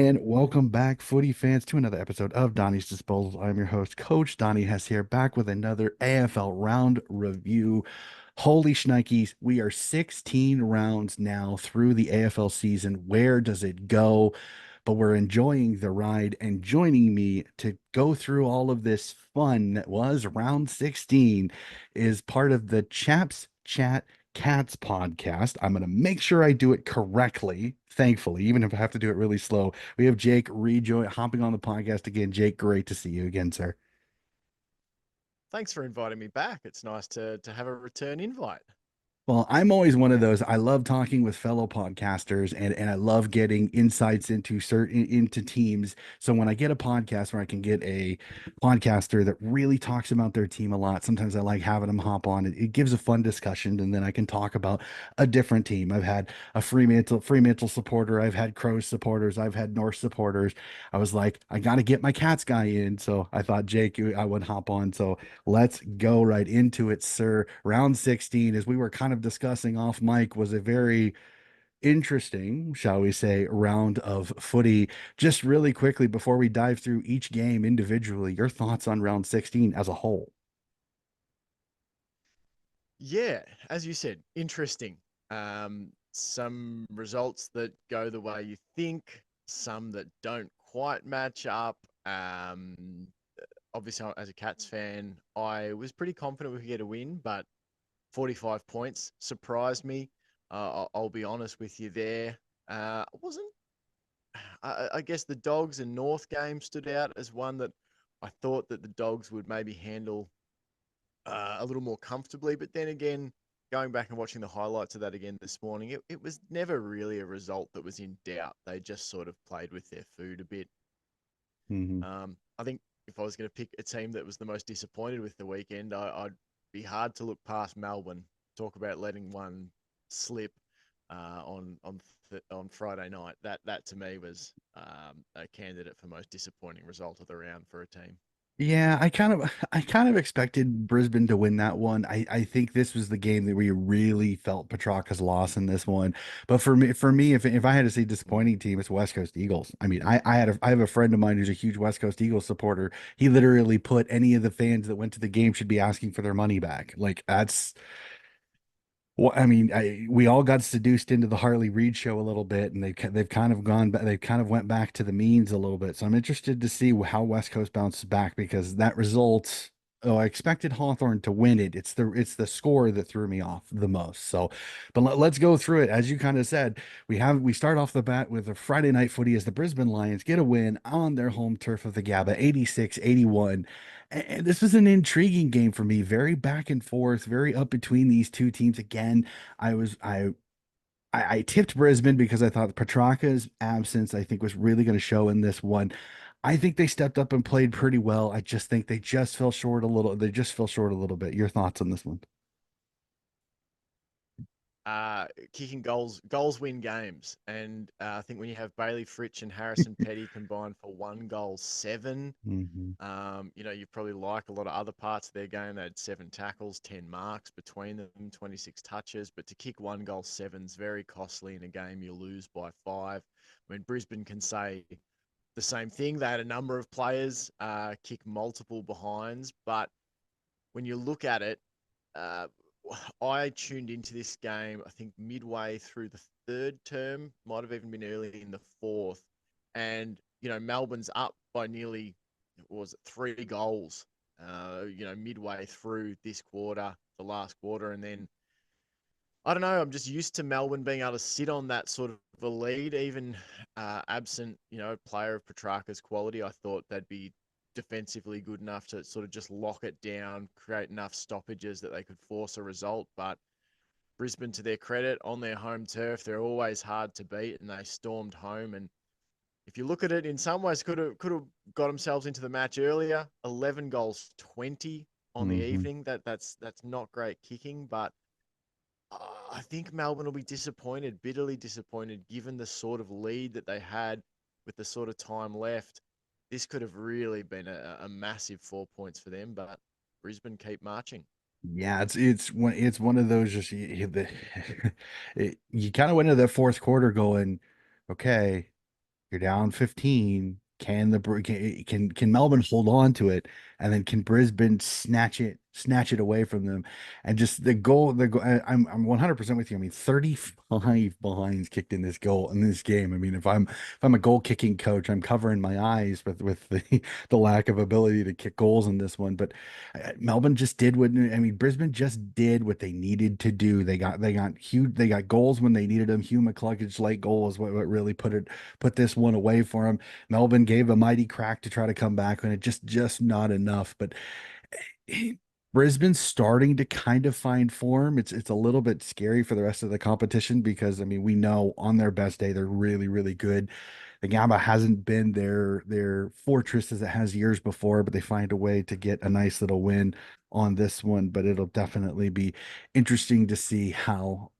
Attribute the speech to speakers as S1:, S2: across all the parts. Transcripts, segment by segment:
S1: And welcome back, footy fans, to another episode of Donnie's Disposal. I'm your host, Coach Donnie Hess here, back with another AFL round review. Holy shnikes, we are 16 rounds now through the AFL season. Where does it go? But we're enjoying the ride, and joining me to go through all of this fun that was round 16 is part of the Chaps Chat Cats podcast. I'm going to make sure I do it correctly, thankfully, even if I have to do it really slow. We have Jake rejoin hopping on the podcast again. Jake, great to see you again, sir.
S2: Thanks for inviting me back. It's nice to have a return invite.
S1: Well, I'm always one of those. I love talking with fellow podcasters and I love getting insights into certain into teams. So when I get a podcast where I can get a podcaster that really talks about their team a lot, sometimes I like having them hop on. It gives a fun discussion and then I can talk about a different team. I've had a Fremantle supporter, I've had Crows supporters, I've had North supporters. I was like, I got to get my Cats guy in. So I thought Jake, I would hop on. So let's go right into it, sir. Round 16, as we were kind of discussing off mic, was a very interesting, shall we say, round of footy. Just really quickly before we dive through each game individually, your thoughts on round 16 as a whole?
S2: Yeah, as you said, interesting. Some results that go the way you think, some that don't quite match up. Obviously, as a Cats fan, I was pretty confident we could get a win, but 45 points surprised me. I'll be honest with you there. I wasn't. I guess the Dogs and North game stood out as one that I thought that the Dogs would maybe handle a little more comfortably. But then again, going back and watching the highlights of that again this morning, it was never really a result that was in doubt. They just sort of played with their food a bit.
S1: Mhm.
S2: I think if I was going to pick a team that was the most disappointed with the weekend, I'd be hard to look past Melbourne. Talk about letting one slip on Friday night. That to me was a candidate for most disappointing result of the round for a team.
S1: Yeah, I kind of expected Brisbane to win that one. I think this was the game that we really felt Petrarca's loss in this one. But for me, if I had to say disappointing team, it's West Coast Eagles. I mean, I have a friend of mine who's a huge West Coast Eagles supporter. He literally put any of the fans that went to the game should be asking for their money back. Like that's well, I mean, we all got seduced into the Harley Reid show a little bit, and they've kind of gone, they've kind of went back to the means a little bit. So I'm interested to see how West Coast bounces back because that result. Oh, I expected Hawthorn to win it. It's the score that threw me off the most. So, but let's go through it. As you kind of said, we start off the bat with a Friday night footy as the Brisbane Lions get a win on their home turf of the Gabba, 86-81. And this was an intriguing game for me, very back and forth, very up between these two teams. Again, I was I tipped Brisbane because I thought Petrarca's absence, I think, was really going to show in this one. I think they stepped up and played pretty well. I just think they just fell short a little. They just fell short a little bit. Your thoughts on this one?
S2: Kicking goals win games, and I think when you have Bailey Fritsch and Harrison Petty combined for 1 goal 7,
S1: Hmm.
S2: you probably like a lot of other parts of their game. They had 7 tackles, 10 marks between them, 26 touches, but to kick 1 goal 7 is very costly in a game you lose by 5. I mean, Brisbane can say the same thing. They had a number of players kick multiple behinds, but when you look at it, uh, I tuned into this game, I think midway through the third term, might have even been early in the fourth. And, Melbourne's up by nearly, what was it, 3 goals, midway through this quarter, the last quarter. And then, I don't know, I'm just used to Melbourne being able to sit on that sort of a lead, even absent, player of Petrarca's quality. I thought they'd be defensively good enough to sort of just lock it down, create enough stoppages that they could force a result. But Brisbane, to their credit, on their home turf, they're always hard to beat, and they stormed home. And if you look at it, in some ways, could have got themselves into the match earlier. 11 goals 20 on the
S1: Hmm.
S2: evening. That's not great kicking, but I think Melbourne will be disappointed, bitterly disappointed, given the sort of lead that they had with the sort of time left. This could have really been a massive 4 points for them, but Brisbane keep marching.
S1: Yeah, it's one of those just you kind of went into that fourth quarter going, okay. You're down 15. Can Melbourne hold on to it, and then can Brisbane snatch it away from them, and just I'm 100% with you. I mean, 35 behinds kicked in this game. I mean, if I'm a goal kicking coach, I'm covering my eyes with the lack of ability to kick goals in this one. But Melbourne just did what I mean. Brisbane just did what they needed to do. They got goals when they needed them. Hugh McCluggage late goal is what really put this one away for them. Melbourne gave a mighty crack to try to come back, and it just not enough. But Brisbane's starting to kind of find form. It's a little bit scary for the rest of the competition because I mean we know on their best day they're really good. The Gamba hasn't been their fortress as it has years before, but they find a way to get a nice little win on this one. But it'll definitely be interesting to see how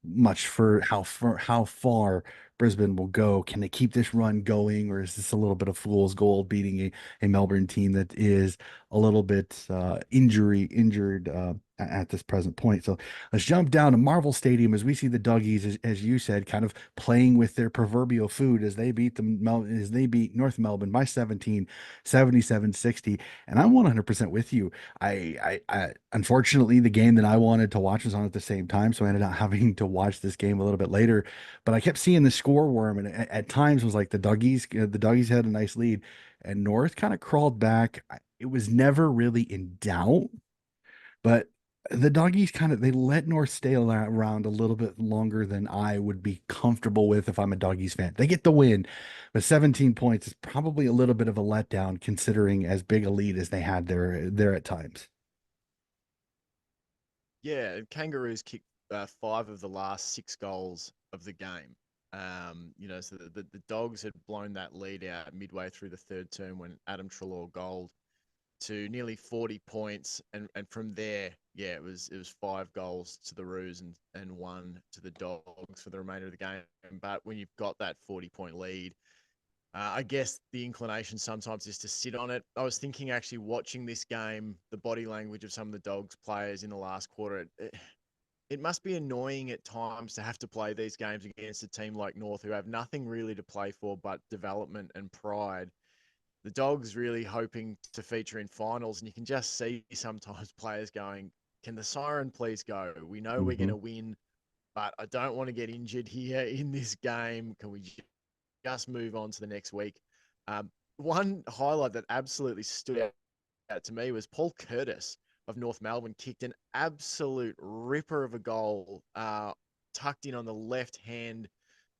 S1: far Brisbane will go. Can they keep this run going, or is this a little bit of fool's gold beating a Melbourne team that is a little bit injured at this present point? So let's jump down to Marvel Stadium as we see the Doggies, as you said, kind of playing with their proverbial food as they beat North Melbourne by 17, 77-60. And I'm 100% with you. Unfortunately, the game that I wanted to watch was on at the same time, so I ended up having to watch this game a little bit later. But I kept seeing the score worm, and at times was like the Doggies had a nice lead, and North kind of crawled back. It was never really in doubt, but the Doggies they let North stay around a little bit longer than I would be comfortable with if I'm a Doggies fan. They get the win, but 17 points is probably a little bit of a letdown considering as big a lead as they had there at times.
S2: Yeah, Kangaroos kicked 5 of the last 6 goals of the game. So the Dogs had blown that lead out midway through the third term when Adam Treloar goaled to nearly 40 points, and from there, yeah, it was 5 goals to the Roos and one to the Dogs for the remainder of the game. But when you've got that 40-point lead, I guess the inclination sometimes is to sit on it. I was thinking actually watching this game, the body language of some of the Dogs players in the last quarter. It must be annoying at times to have to play these games against a team like North who have nothing really to play for but development and pride. The Dogs really hoping to feature in finals, and you can just see sometimes players going, "Can the siren please go? We know we're going
S1: Hmm.
S2: to win, but I don't want to get injured here in this game. Can we just move on to the next week?" One highlight that absolutely stood out to me was Paul Curtis of North Melbourne kicked an absolute ripper of a goal, tucked in on the left hand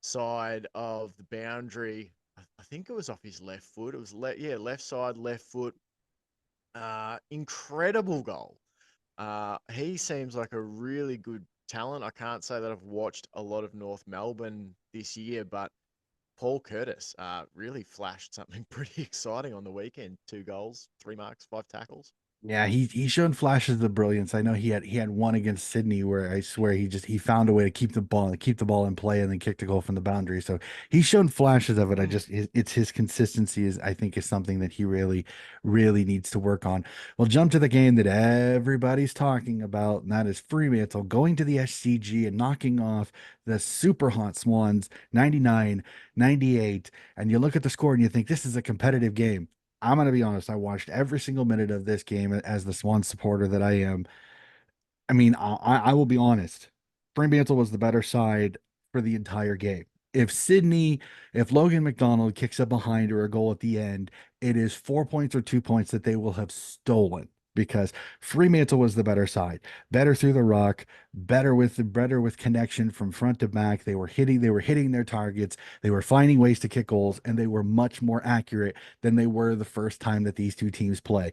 S2: side of the boundary. I think it was off his left foot. It was left side, left foot. Incredible goal. He seems like a really good talent. I can't say that I've watched a lot of North Melbourne this year, but Paul Curtis really flashed something pretty exciting on the weekend. 2 goals, 3 marks, 5 tackles.
S1: Yeah, he's shown flashes of brilliance. I know he had one against Sydney where I swear he found a way to keep the ball in play and then kick the goal from the boundary. So he's shown flashes of it.
S2: Mm.
S1: It's his consistency is I think is something that he really needs to work on. We'll jump to the game that everybody's talking about, and that is Fremantle going to the SCG and knocking off the super hot Swans 99-98. And you look at the score and you think this is a competitive game. I'm going to be honest. I watched every single minute of this game as the Swan supporter that I am. I mean, I will be honest. Fremantle was the better side for the entire game. If Sydney, if Logan McDonald kicks a behind or a goal at the end, it is 4 points or 2 points that they will have stolen because Fremantle was the better side, better through the ruck, better with connection from front to back. They were hitting their targets, they were finding ways to kick goals, and they were much more accurate than they were the first time that these two teams play.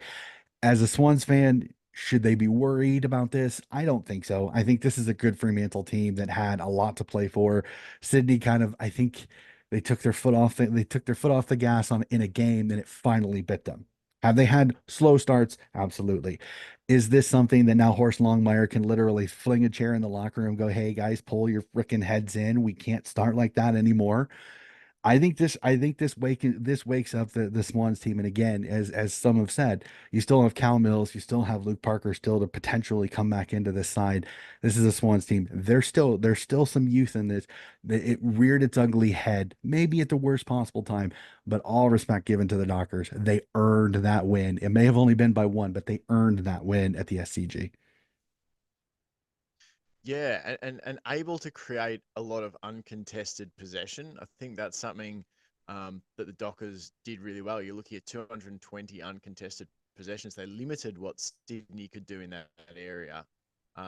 S1: As a Swans fan, should they be worried about this? I don't think so. I think this is a good Fremantle team that had a lot to play for. Sydney I think they took their foot off the gas on in a game and it finally bit them. Have they had slow starts? Absolutely. Is this something that now Horst Longmire can literally fling a chair in the locker room, go, "Hey guys, pull your freaking heads in. We can't start like that anymore." this wakes up the Swans team. And again, as some have said, you still have Cal Mills, you still have Luke Parker still to potentially come back into this side. This is a Swans team. There's still some youth in this. It reared its ugly head, maybe at the worst possible time, but all respect given to the Dockers. They earned that win. It may have only been by one, but they earned that win at the SCG.
S2: Yeah, and able to create a lot of uncontested possession. I think that's something that the Dockers did really well. You're looking at 220 uncontested possessions. They limited what Sydney could do in that area.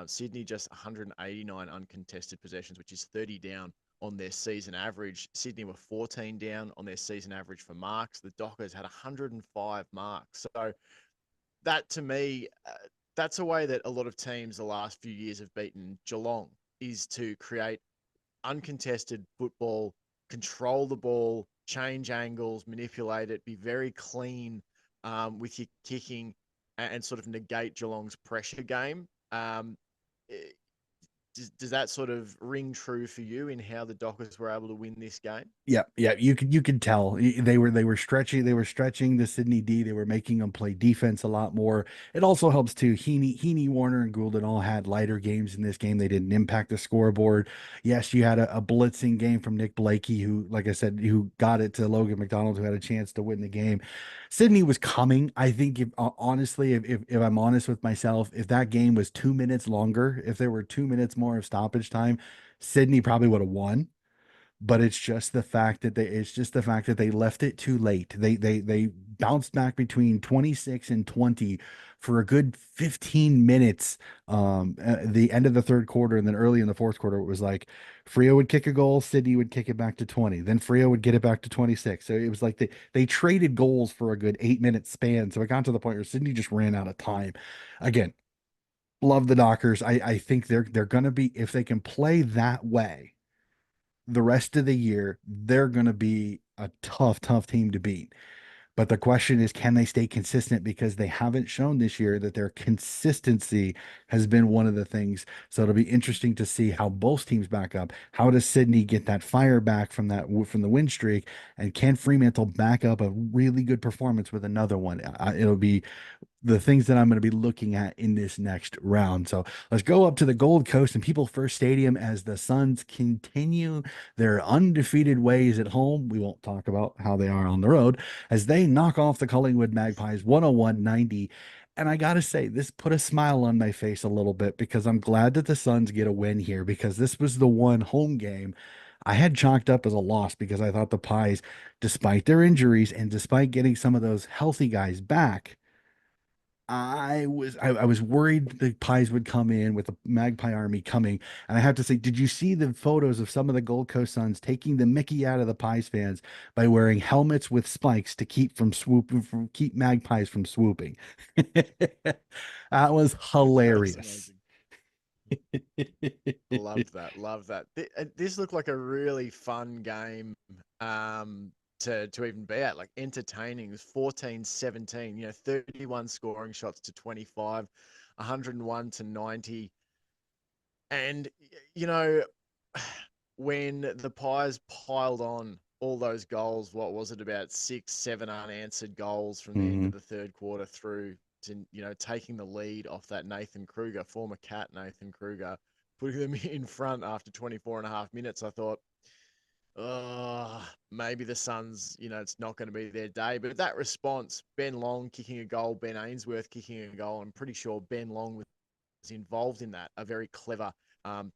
S2: Sydney just 189 uncontested possessions, which is 30 down on their season average. Sydney were 14 down on their season average for marks. The Dockers had 105 marks. So that to me, that's a way that a lot of teams the last few years have beaten Geelong is to create uncontested football, control the ball, change angles, manipulate it, be very clean with your kicking, and sort of negate Geelong's pressure game. Eh, does that sort of ring true for you in how the Dockers were able to win this game?
S1: Yeah, yeah, you could tell they were stretching the Sydney D. They were making them play defense a lot more. It also helps too. Heaney, Warner, and Goulden all had lighter games in this game. They didn't impact the scoreboard. Yes, you had a blitzing game from Nick Blakey, who, like I said, who got it to Logan McDonald, who had a chance to win the game. Sydney was coming. I think, if honestly, if I'm honest with myself, if that game was 2 minutes longer, if there were 2 minutes more of stoppage time, Sydney probably would have won, but it's just the fact that they left it too late. They bounced back between 26 and 20 for a good 15 minutes, at the end of the third quarter, and then early in the fourth quarter it was like Frio would kick a goal, Sydney would kick it back to 20, then Frio would get it back to 26. So it was like they traded goals for a good 8 minute span. So it got to the point where Sydney just ran out of time. Again, love the Dockers. I think they're gonna be, if they can play that way the rest of the year, they're going to be a tough, tough team to beat. But the question is, can they stay consistent? Because they haven't shown this year that their consistency has been one of the things. So it'll be interesting to see how both teams back up. How does Sydney get that fire back from the win streak? And can Fremantle back up a really good performance with another one? It'll be the things that I'm going to be looking at in this next round. So let's go up to the Gold Coast and People First Stadium as the Suns continue their undefeated ways at home. We won't talk about how they are on the road as they knock off the Collingwood Magpies 101-90. And I got to say, this put a smile on my face a little bit because I'm glad that the Suns get a win here, because this was the one home game I had chalked up as a loss, because I thought the Pies, despite their injuries and despite getting some of those healthy guys back, I was worried the Pies would come in with the Magpie army coming. And I have to say, did you see the photos of some of the Gold Coast Suns taking the Mickey out of the Pies fans by wearing helmets with spikes to keep Magpies from swooping? That was
S2: That's
S1: hilarious.
S2: amazing. Love that. Love that. This looked like a really fun game to even be at, like entertaining. It was 14-17, 31 scoring shots to 25, 101 to 90. And, you know, when the Pies piled on all those goals, what was it, about 6, 7 unanswered goals from the end
S1: Hmm.
S2: of the third quarter through to, taking the lead off that Nathan Kruger, former Cat Nathan Kruger, putting them in front after 24 and a half minutes. I thought, oh, maybe the Suns, it's not going to be their day. But that response, Ben Long kicking a goal, Ben Ainsworth kicking a goal, I'm pretty sure Ben Long was involved in that. A very clever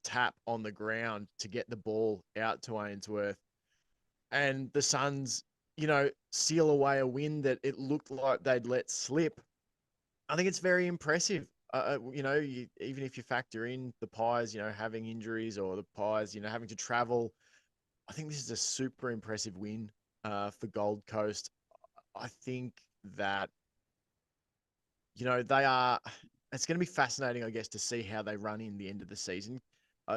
S2: tap on the ground to get the ball out to Ainsworth. And the Suns, seal away a win that it looked like they'd let slip. I think it's very impressive. Even if you factor in the Pies, having injuries, or the Pies, having to travel, I think this is a super impressive win for Gold Coast. I think that they are. It's going to be fascinating, I guess, to see how they run in the end of the season.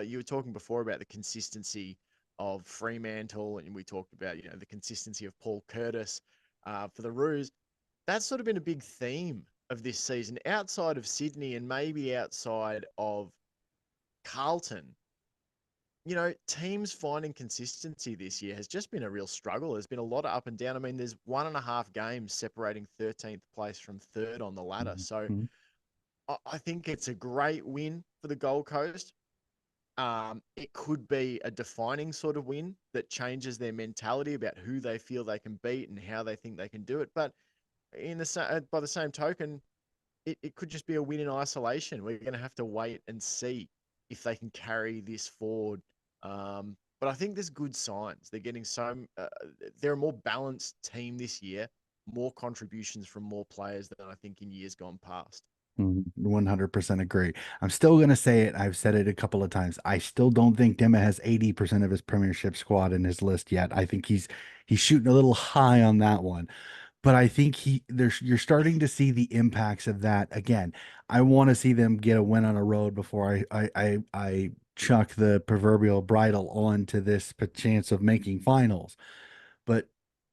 S2: You were talking before about the consistency of Fremantle, and we talked about the consistency of Paul Curtis for the Roos. That's sort of been a big theme of this season, outside of Sydney and maybe outside of Carlton. teams finding consistency this year has just been a real struggle. There's been a lot of up and down. I mean, there's 1.5 games separating 13th place from third on the ladder. So
S1: Mhm.
S2: I think it's a great win for the Gold Coast. It could be a defining sort of win that changes their mentality about who they feel they can beat and how they think they can do it. But by the same token, it could just be a win in isolation. We're going to have to wait and see if they can carry this forward. But I think there's good signs. They're a more balanced team this year, more contributions from more players than I think in years gone past.
S1: 100% agree. I'm still going to say it. I've said it a couple of times. I still don't think Dema has 80% of his premiership squad in his list yet. I think he's shooting a little high on that one. But I think you're starting to see the impacts of that again. I want to see them get a win on a road before I chuck the proverbial bridle onto this chance of making finals. But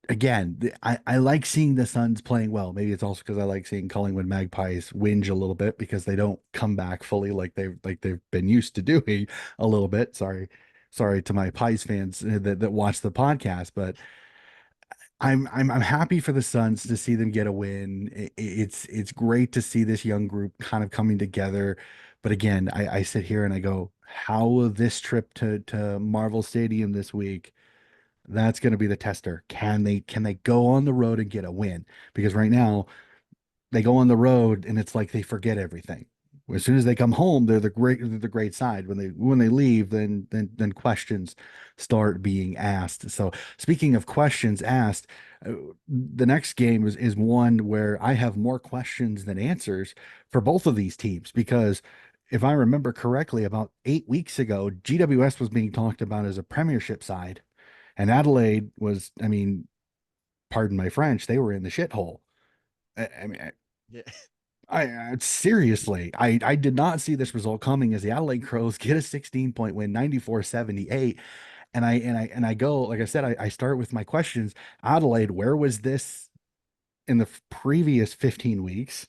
S1: again, I like seeing the Suns playing well. Maybe it's also because I like seeing Collingwood Magpies whinge a little bit because they don't come back fully like they've been used to doing a little bit. Sorry to my Pies fans that watch the podcast, but I'm happy for the Suns to see them get a win. It's great to see this young group kind of coming together. But again, I sit here and I go, how will this trip to Marvel Stadium this week? That's going to be the tester. Can they go on the road and get a win? Because right now they go on the road and it's like they forget everything. As soon as they come home, they're the great side. When they leave, then questions start being asked. So speaking of questions asked, the next game is one where I have more questions than answers for both of these teams because if I remember correctly, about 8 weeks ago, GWS was being talked about as a premiership side, and Adelaide was, I mean, pardon my French, they were in the shithole. I mean,
S2: Yeah.
S1: seriously, I did not see this result coming as the Adelaide Crows get a 16-point win, 94-78. And I go, like I said, I start with my questions. Adelaide, where was this in the previous 15 weeks?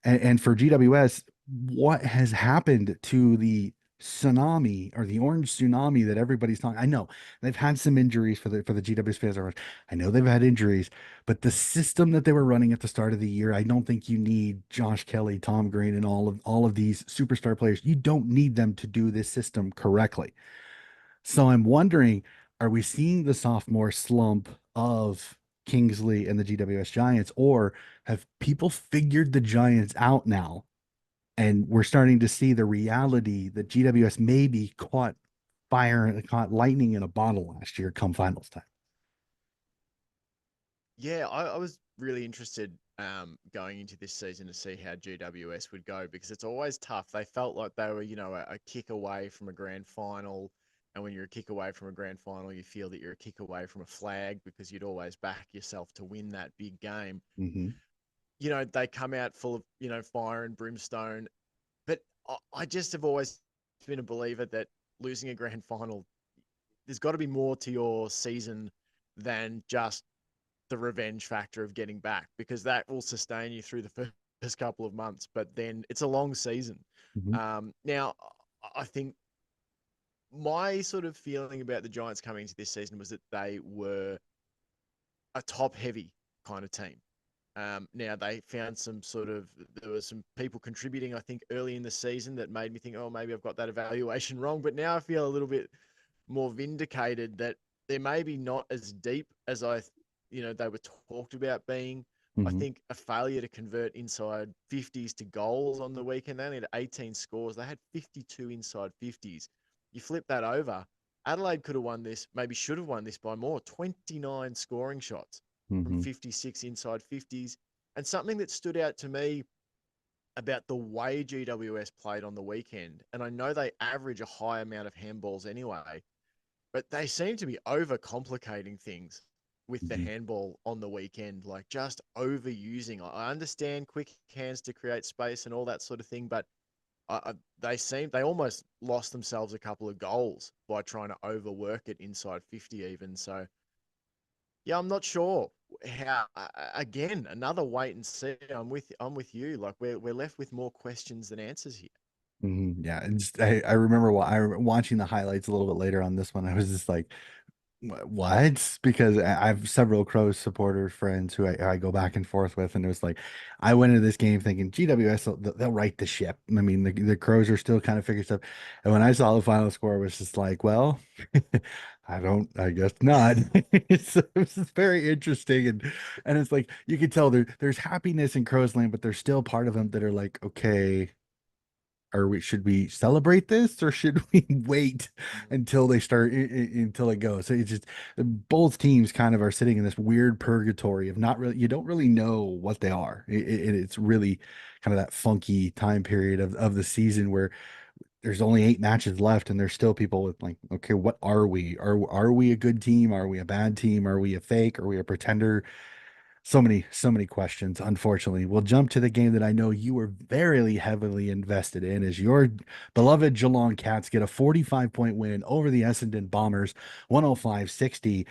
S1: And for GWS, what has happened to the tsunami or the orange tsunami that everybody's talking? I know they've had some injuries for the GWS fans. I know they've had injuries, but the system that they were running at the start of the year, I don't think you need Josh Kelly, Tom Green, and all of these superstar players. You don't need them to do this system correctly. So I'm wondering, are we seeing the sophomore slump of Kingsley and the GWS Giants, or have people figured the Giants out now? And we're starting to see the reality that GWS maybe caught lightning in a bottle last year come finals time.
S2: Yeah, I was really interested going into this season to see how GWS would go because it's always tough. They felt like they were, a kick away from a grand final. And when you're a kick away from a grand final, you feel that you're a kick away from a flag because you'd always back yourself to win that big game.
S1: Hmm.
S2: They come out full of, fire and brimstone. But I just have always been a believer that losing a grand final, there's got to be more to your season than just the revenge factor of getting back because that will sustain you through the first couple of months. But then it's a long season.
S1: Hmm.
S2: Now, I think my sort of feeling about the Giants coming into this season was that they were a top heavy kind of team. Now they found there were some people contributing, I think, early in the season that made me think, oh, maybe I've got that evaluation wrong. But now I feel a little bit more vindicated that they're maybe not as deep as they were talked about being. I
S1: Hmm.
S2: think a failure to convert inside 50s to goals on the weekend. They only had 18 scores. They had 52 inside 50s. You flip that over, Adelaide could have won this, maybe should have won this by more. 29 scoring shots from
S1: Hmm.
S2: 56 inside 50s. And something that stood out to me about the way GWS played on the weekend, and I know they average a high amount of handballs anyway, but they seem to be overcomplicating things with the
S1: Hmm.
S2: handball on the weekend, like just overusing. I understand quick hands to create space and all that sort of thing, but they almost lost themselves a couple of goals by trying to overwork it inside 50 even. So yeah, I'm not sure how. Again, another wait and see. I'm with you. Like we're left with more questions than answers here.
S1: Yeah, and I remember watching the highlights a little bit later on this one. I was just like, What? Because I have several Crows supporter friends who I go back and forth with, and it was like I went into this game thinking GWS they'll right the ship. I mean, the Crows are still kind of figuring stuff, and when I saw the final score, it was just like, well, I guess not. It's just very interesting, and it's like you can tell there's happiness in Crows Land, but there's still part of them that are like, okay, should we celebrate this or should we wait until they start until it goes? So it's just both teams kind of are sitting in this weird purgatory of not really, you don't really know what they are. It's really kind of that funky time period of the season where there's only 8 matches left and there's still people with like, okay, what are we? Are we a good team? Are we a bad team? Are we a fake? Are we a pretender? So many questions, unfortunately. We'll jump to the game that I know you were very heavily invested in as your beloved Geelong Cats get a 45-point win over the Essendon Bombers, 105-60.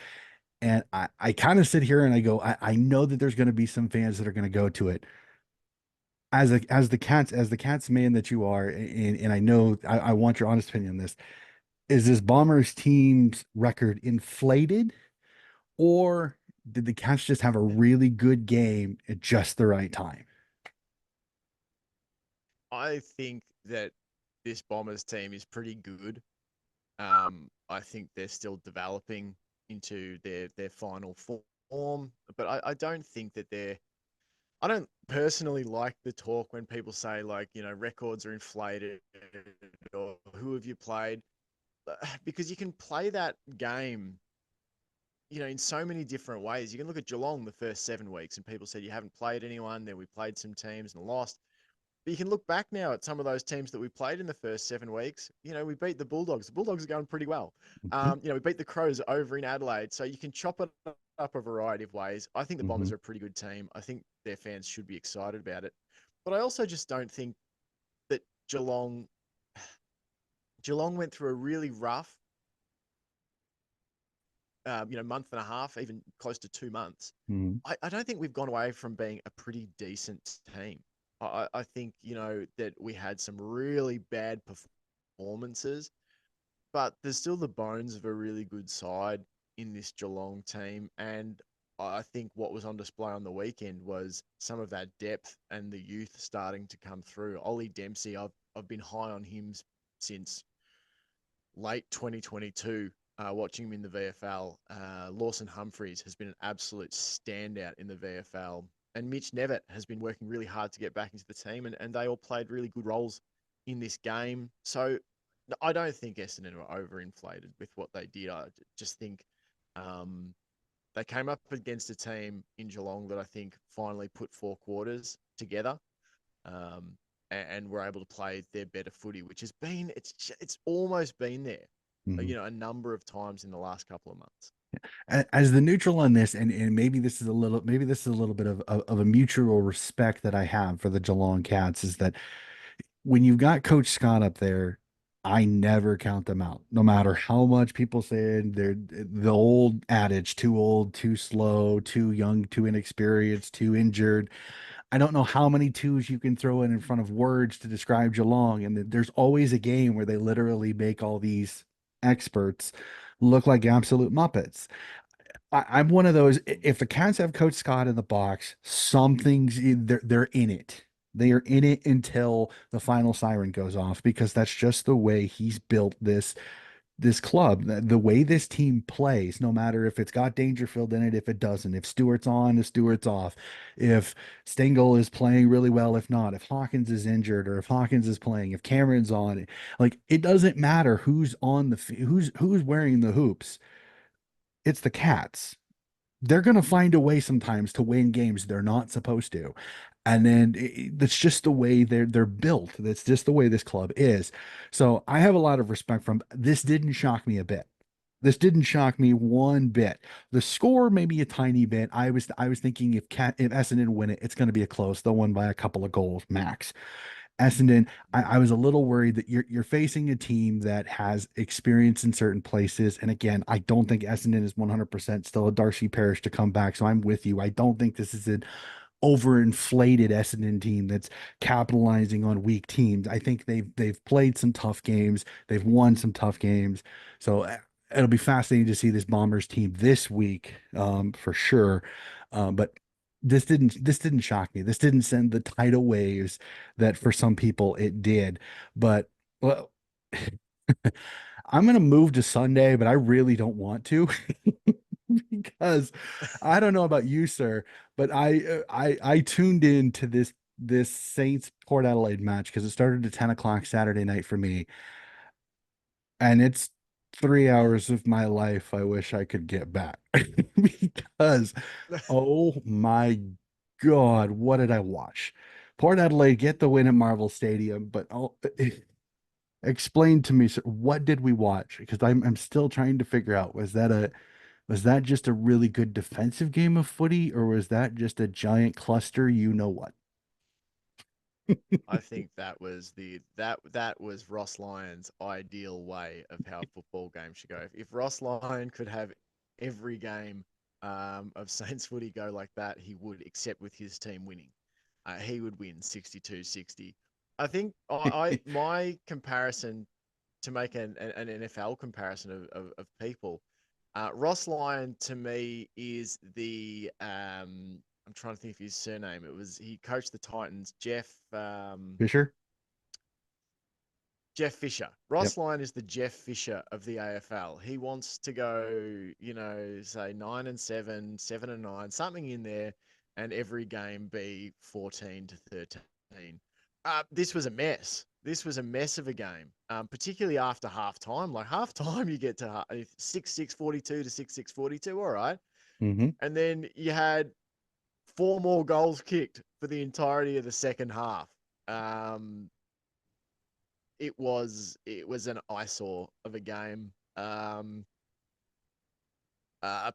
S1: And I kind of sit here and I go, I know that there's going to be some fans that are going to go to it. As the Cats man that you are, and I know I want your honest opinion on this. Is this Bombers team's record inflated? Or did the Cats just have a really good game at just the right time?
S2: I think that this Bombers team is pretty good. I think they're still developing into their final form, but I don't think that they're. I don't personally like the talk when people say like records are inflated or who have you played, because you can play that game in so many different ways. You can look at Geelong the first 7 weeks, and people said you haven't played anyone. Then we played some teams and lost. But you can look back now at some of those teams that we played in the first 7 weeks. We beat the Bulldogs. The Bulldogs are going pretty well.
S1: Mhm,
S2: We beat the Crows over in Adelaide. So you can chop it up a variety of ways. I think the Bombers
S1: mhm,
S2: are a pretty good team. I think their fans should be excited about it. But I also just don't think that Geelong went through a really rough, month and a half, even close to 2 months.
S1: mhm,
S2: I don't think we've gone away from being a pretty decent team. I think, that we had some really bad performances, but there's still the bones of a really good side in this Geelong team. And I think what was on display on the weekend was some of that depth and the youth starting to come through. Ollie Dempsey, I've been high on him since late 2022, watching him in the VFL. Lawson Humphreys has been an absolute standout in the VFL. And Mitch Nevitt has been working really hard to get back into the team, and they all played really good roles in this game. So I don't think Essendon were overinflated with what they did. I just think um, they came up against a team in Geelong that I think finally put 4 quarters together, um, and were able to play their better footy, which has been it's almost been there,
S1: mhm.
S2: a number of times in the last couple of months.
S1: As the neutral on this, and maybe this is a little bit of a mutual respect that I have for the Geelong Cats is that when you've got Coach Scott up there, I never count them out, no matter how much people say they're the old adage, too old, too slow, too young, too inexperienced, too injured. I don't know how many twos you can throw in front of words to describe Geelong. And there's always a game where they literally make all these experts look like absolute Muppets. I'm one of those. If the Cats have Coach Scott in the box, something's they're in it. They are in it until the final siren goes off because that's just the way he's built this club, the way this team plays, no matter if it's got Dangerfield in it, if it doesn't, if Stewart's on, if Stewart's off, if Stengel is playing really well, if not, if Hawkins is injured or if Hawkins is playing, if Cameron's on, like it doesn't matter who's on who's wearing the hoops. It's the Cats. They're going to find a way sometimes to win games they're not supposed to. And then that's just the way they're built. That's just the way this club is. So I have a lot of respect from this. Didn't shock me a bit. This didn't shock me one bit. The score maybe a tiny bit. I was thinking if Essendon win it, it's going to be a close. They'll win by a couple of goals max. Essendon, I was a little worried that you're facing a team that has experience in certain places. And again, I don't think Essendon is 100% still a Darcy Parish to come back. So I'm with you. I don't think this is an overinflated Essendon team that's capitalizing on weak teams. I think they've played some tough games. They've won some tough games. So it'll be fascinating to see this Bombers team this week, for sure. But this didn't shock me. This didn't send the tidal waves that for some people it did. But well, I'm gonna move to Sunday, but I really don't want to because I don't know about you, sir, but I tuned in to this Saints Port Adelaide match because it started at 10 o'clock Saturday night for me, and it's 3 hours of my life I wish I could get back because oh my God, what did I watch? Port Adelaide get the win at Marvel Stadium, but explain to me, sir, what did we watch? Because I'm still trying to figure out was that just a really good defensive game of footy, or was that just a giant cluster? You know what?
S2: I think that was Ross Lyon's ideal way of how a football game should go. If Ross Lyon could have every game of Saints footy go like that, he would, except with his team winning. He would win 62-60. I think my comparison to make an NFL comparison of people, Ross Lyon to me is I'm trying to think of his surname. He coached the Titans.
S1: Fisher?
S2: Jeff Fisher.
S1: Yep.
S2: Ross Lyon is the Jeff Fisher of the AFL. He wants to go, say 9-7, 7-9, something in there, and every game be 14-13. This was a mess. This was a mess of a game, particularly after half time. Like half time, you get to 6-6, 42 to 6-6, 42. All right.
S1: Mm-hmm.
S2: And then you had four more goals kicked for the entirety of the second half. Um, it was an eyesore of a game. A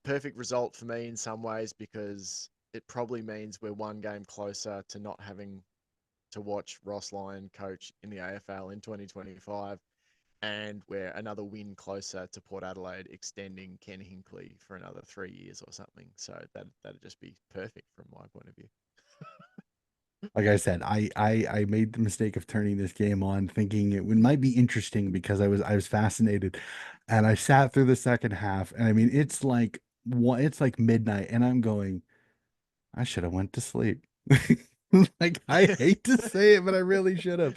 S2: perfect result for me in some ways because it probably means we're one game closer to not having to watch Ross Lyon coach in the AFL in 2025, and we're another win closer to Port Adelaide extending Ken Hinkley for another 3 years or something. So that'd just be perfect from my point of view.
S1: Like I said, I made the mistake of turning this game on, thinking might be interesting because I was fascinated, and I sat through the second half, and I mean it's like midnight, and I'm going, I should have went to sleep. Like I hate to say it, but I really should have.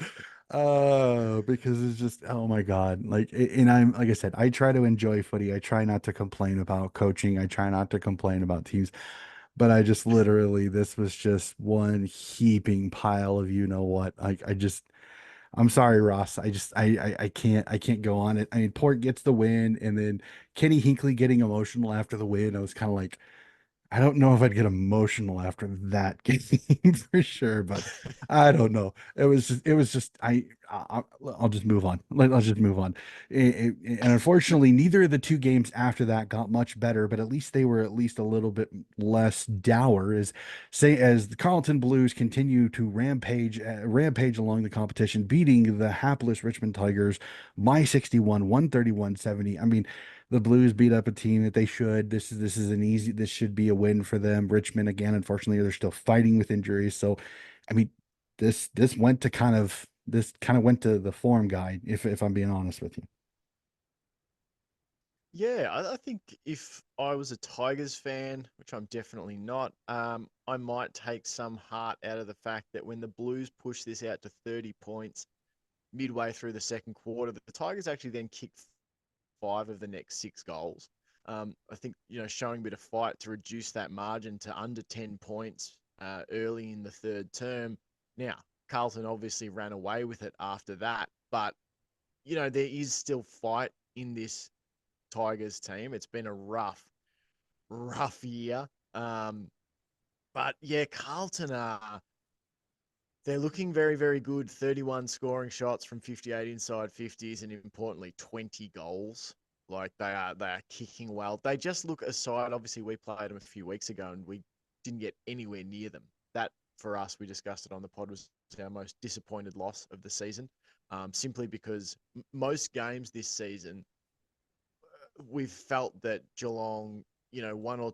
S1: Because it's just oh my God. And I'm like I said, I try to enjoy footy. I try not to complain about coaching. I try not to complain about teams. But I just literally this was just one heaping pile of you know what. I'm sorry, Ross. I can't go on it. I mean, Port gets the win, and then Kenny Hinkley getting emotional after the win. I was kind of like, I don't know if I'd get emotional after that game for sure, but I don't know. It was just, I'll just move on. Let's just move on. And unfortunately, neither of the two games after that got much better, but at least they were at least a little bit less dour as the Carlton Blues continue to rampage along the competition, beating the hapless Richmond Tigers by 61, 131-70. I mean, the Blues beat up a team that they should. This should be a win for them. Richmond again, unfortunately, they're still fighting with injuries. So, I mean, this kind of went to the form guide, if I'm being honest with you.
S2: Yeah, I think if I was a Tigers fan, which I'm definitely not, I might take some heart out of the fact that when the Blues pushed this out to 30 points midway through the second quarter, the Tigers actually then kicked five of the next six goals. I think, showing a bit of fight to reduce that margin to under 10 points early in the third term. Now, Carlton obviously ran away with it after that, but, there is still fight in this Tigers team. It's been a rough year. But yeah, Carlton are they're looking very, very good. 31 scoring shots from 58 inside 50s, and importantly, 20 goals. Like they are kicking well. They just look aside. Obviously, we played them a few weeks ago, and we didn't get anywhere near them. That for us, we discussed it on the pod, was our most disappointed loss of the season. Simply because most games this season we've felt that Geelong, one or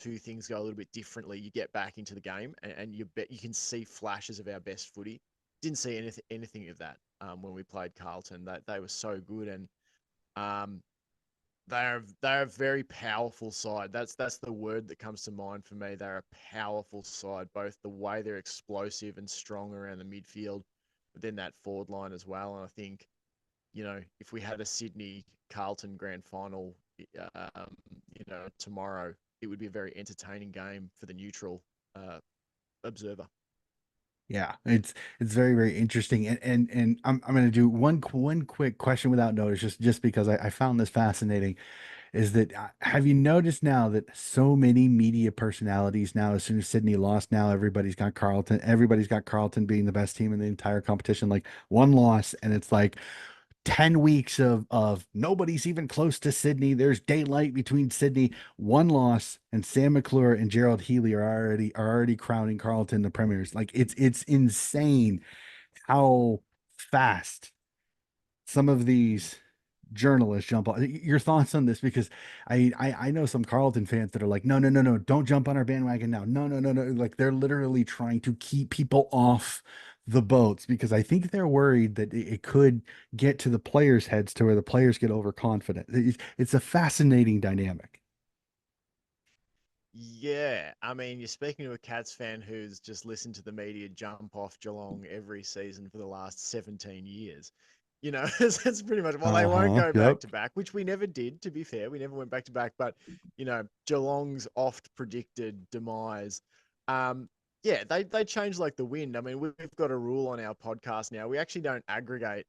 S2: two things go a little bit differently, you get back into the game, and you bet you can see flashes of our best footy. Didn't see anything of that when we played Carlton. That they were so good, and um, they're a very powerful side. That's the word that comes to mind for me. They're a powerful side, both the way they're explosive and strong around the midfield, but then that forward line as well. And I think, if we had a Sydney Carlton grand final, tomorrow, it would be a very entertaining game for the neutral uh, observer.
S1: Yeah, it's very very interesting, and I'm going to do one quick question without notice, just because I found this fascinating. Is that have you noticed now that so many media personalities now, as soon as Sydney lost, now everybody's got Carlton being the best team in the entire competition, like one loss, and it's like 10 weeks of nobody's even close to Sydney. There's daylight between Sydney, one loss, and Sam McClure and Gerald Healy are already crowning Carlton the premiers. Like it's insane how fast some of these journalists jump on. Your thoughts on this? Because I know some Carlton fans that are like, no, no, no, no, don't jump on our bandwagon now. No, no, no, no. Like they're literally trying to keep people off the boats because I think they're worried that it could get to the players' heads to where the players get overconfident. It's a fascinating dynamic.
S2: Yeah, I mean, you're speaking to a Cats fan who's just listened to the media jump off Geelong every season for the last 17 years. That's pretty much, well, they won't
S1: Uh-huh.
S2: go back
S1: Yep.
S2: to back, which we never did, to be fair. We never went back to back, but, Geelong's oft predicted demise. Um, yeah, they change like the wind. I mean, we've got a rule on our podcast now. We actually don't aggregate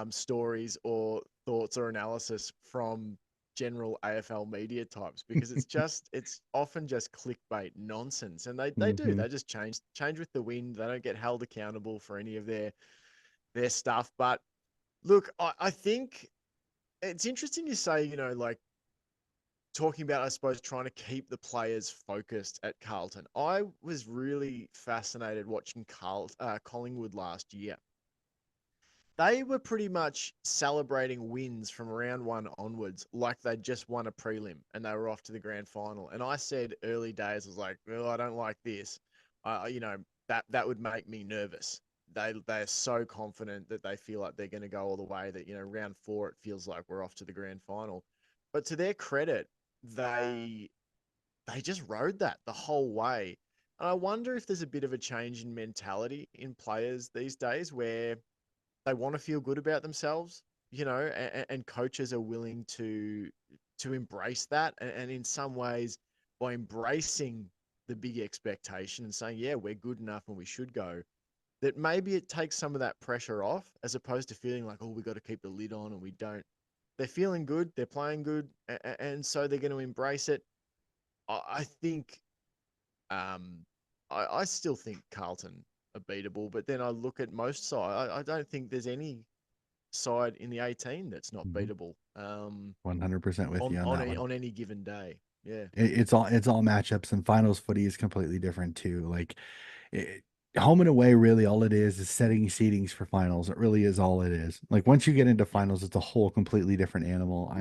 S2: stories or thoughts or analysis from general AFL media types because it's often just clickbait nonsense, and they do,
S1: Hmm.
S2: they just change with the wind. They don't get held accountable for any of their stuff. But look, I think it's interesting you say, like talking about, I suppose, trying to keep the players focused at Carlton. I was really fascinated watching Collingwood last year. They were pretty much celebrating wins from round one onwards, like they'd just won a prelim and they were off to the grand final. And I said early days, I was like, well, I don't like this. That would make me nervous. They're so confident that they feel like they're going to go all the way that, round four, it feels like we're off to the grand final. But to their credit, they they just rode that the whole way. And I wonder if there's a bit of a change in mentality in players these days where they want to feel good about themselves, and coaches are willing to embrace that. And in some ways, by embracing the big expectation and saying, yeah, we're good enough and we should go, that maybe it takes some of that pressure off as opposed to feeling like, oh, we got to keep the lid on and we don't. They're feeling good, they're playing good, and so they're going to embrace it. I think um, I still think Carlton are beatable, but then I look at most side. I don't think there's any side in the 18 that's not
S1: Hmm.
S2: beatable
S1: 100% with you on that one.
S2: on any given day. Yeah.
S1: It's all matchups, and finals footy is completely different too. Like it, home and away, really all it is setting seedings for finals. It really is all it is. Like once you get into
S2: Yep.
S1: finals, it's a whole completely different animal.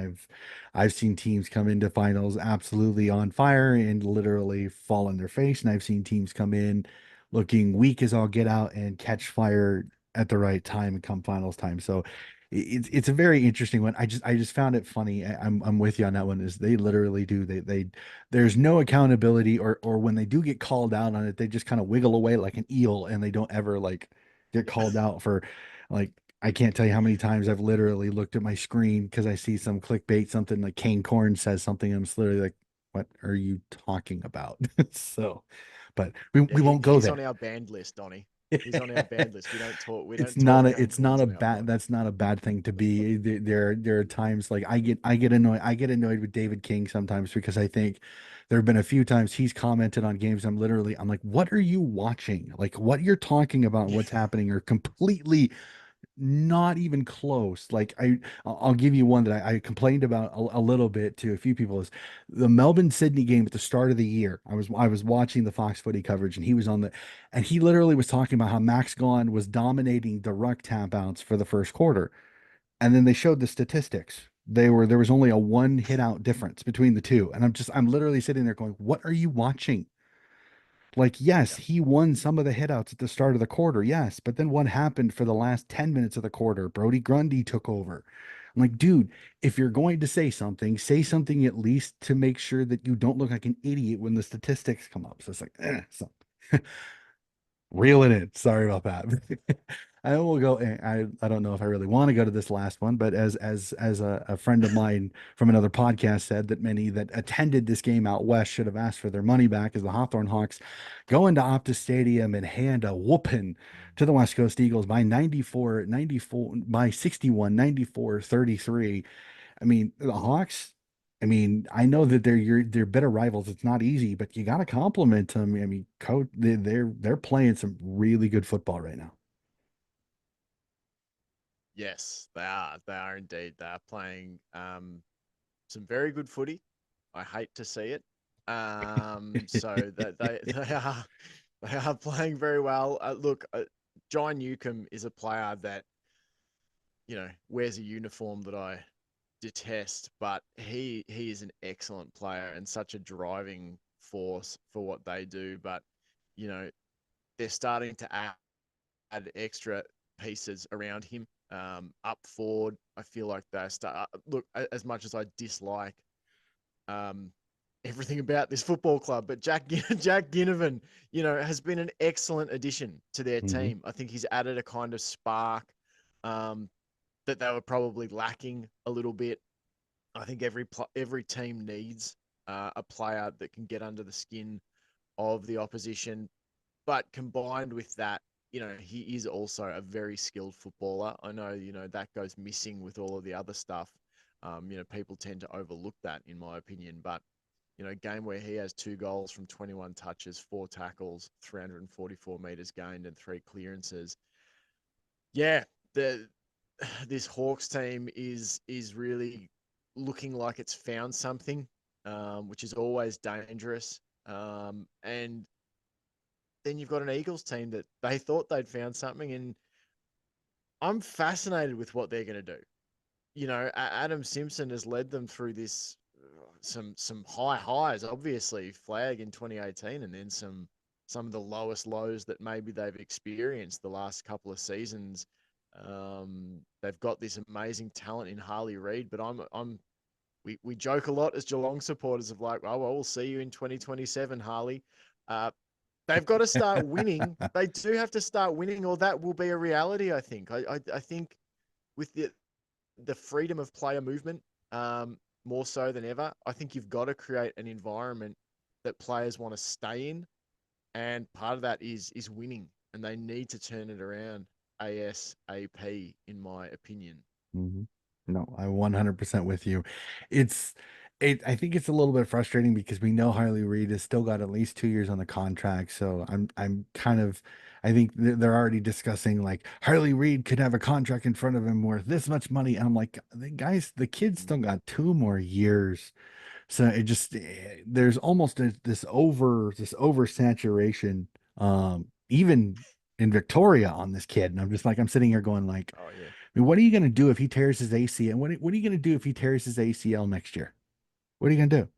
S1: I've seen teams come into finals absolutely on fire and literally fall on their face, and I've seen teams come in looking weak as all get out and catch fire at the right time and come finals time. So it's a very interesting one. I just found it funny. I'm with you on that one. Is they literally do they there's no accountability, or when they do get called out on it, they just kind of wiggle away like an eel and they don't ever like get called out for like I can't tell you how many times I've literally looked at my screen because I see some clickbait, something like Kane Corn says something, and I'm just literally like, what are you talking about? So, but we won't go
S2: He's on
S1: there.
S2: our banned list, Donny. He's on our banned list. We don't talk. We
S1: It's
S2: don't
S1: not
S2: talk
S1: a
S2: cane
S1: it's not
S2: corns
S1: a
S2: on our
S1: bad
S2: pod.
S1: that's not a bad thing to be. There are times like I get annoyed with David King sometimes because I think there have been a few times he's commented on games. I'm like, what are you watching? Like what you're talking about,
S2: Yeah.
S1: what's happening are completely not even close. Like I'll give you one that I complained about a little bit to a few people is the Melbourne Sydney game at the start of the year. I was watching the Fox Footy coverage and he was on and he literally was talking about how Max Gawn was dominating the ruck tap outs for the first quarter. And then they showed the statistics. There was only a one hit out difference between the two. And I'm literally sitting there going, what are you watching? Like, yes,
S2: Yeah.
S1: he won some of the hitouts at the start of the quarter, yes, but then what happened for the last 10 minutes of the quarter? Brody Grundy took over. I'm like, dude, if you're going to say something at least to make sure that you don't look like an idiot when the statistics come up. So it's like, so reel it in. Sorry about that. I will go. I don't know if I really want to go to this last one, but as a friend of mine from another podcast said, that many that attended this game out west should have asked for their money back, as the Hawthorne Hawks go into Optus Stadium and hand a whooping to the West Coast Eagles by 94 by 61 94 33. I mean, the Hawks, I mean, I know that they're bitter rivals. It's not easy, but you got to compliment them. I mean, coach, they're playing some really good football right now.
S2: Yes, they are. They are indeed. They are playing some very good footy. I hate to see it. So that they are playing very well. Look, John Newcomb is a player that wears a uniform that I detest, but he is an excellent player and such a driving force for what they do. But you know, they're starting to add extra pieces around him. Up forward, I feel like they start. Look, as much as I dislike um, everything about this football club, but Jack Ginnivan, has been an excellent addition to their
S1: Hmm.
S2: team. I think he's added a kind of spark um, that they were probably lacking a little bit. I think every team needs a player that can get under the skin of the opposition. But combined with that, he is also a very skilled footballer. I know, that goes missing with all of the other stuff. People tend to overlook that, in my opinion. But, game where he has 2 goals from 21 touches, 4 tackles, 344 meters gained, and 3 clearances. Yeah, the this Hawks team is really looking like it's found something, which is always dangerous. And then you've got an Eagles team that they thought they'd found something, and I'm fascinated with what they're going to do. Adam Simpson has led them through this some high highs, obviously flag in 2018, and then some of the lowest lows that maybe they've experienced the last couple of seasons. They've got this amazing talent in Harley Reid, but we joke a lot as Geelong supporters of like, oh well, we'll see you in 2027, Harley. Uh, they've got to start winning. They do have to start winning, or that will be a reality. I think. I think with the freedom of player movement, more so than ever, I think you've got to create an environment that players want to stay in, and part of that is winning, and they need to turn it around ASAP, in my opinion.
S1: Hmm. No, I'm 100% with you. It's I think it's a little bit frustrating because we know Harley Reid has still got at least 2 years on the contract. So I'm kind of I think they're already discussing like Harley Reid could have a contract in front of him worth this much money. And I'm like, the guys, the kid's still
S2: Mm.
S1: got 2 more years. So it just there's almost this oversaturation, even in Victoria on this kid. And I'm just like, I'm sitting here going like,
S2: Oh yeah.
S1: I mean, what are you going to do if he tears his ACL? What are you going to do if he tears his ACL next year? What are you going to do?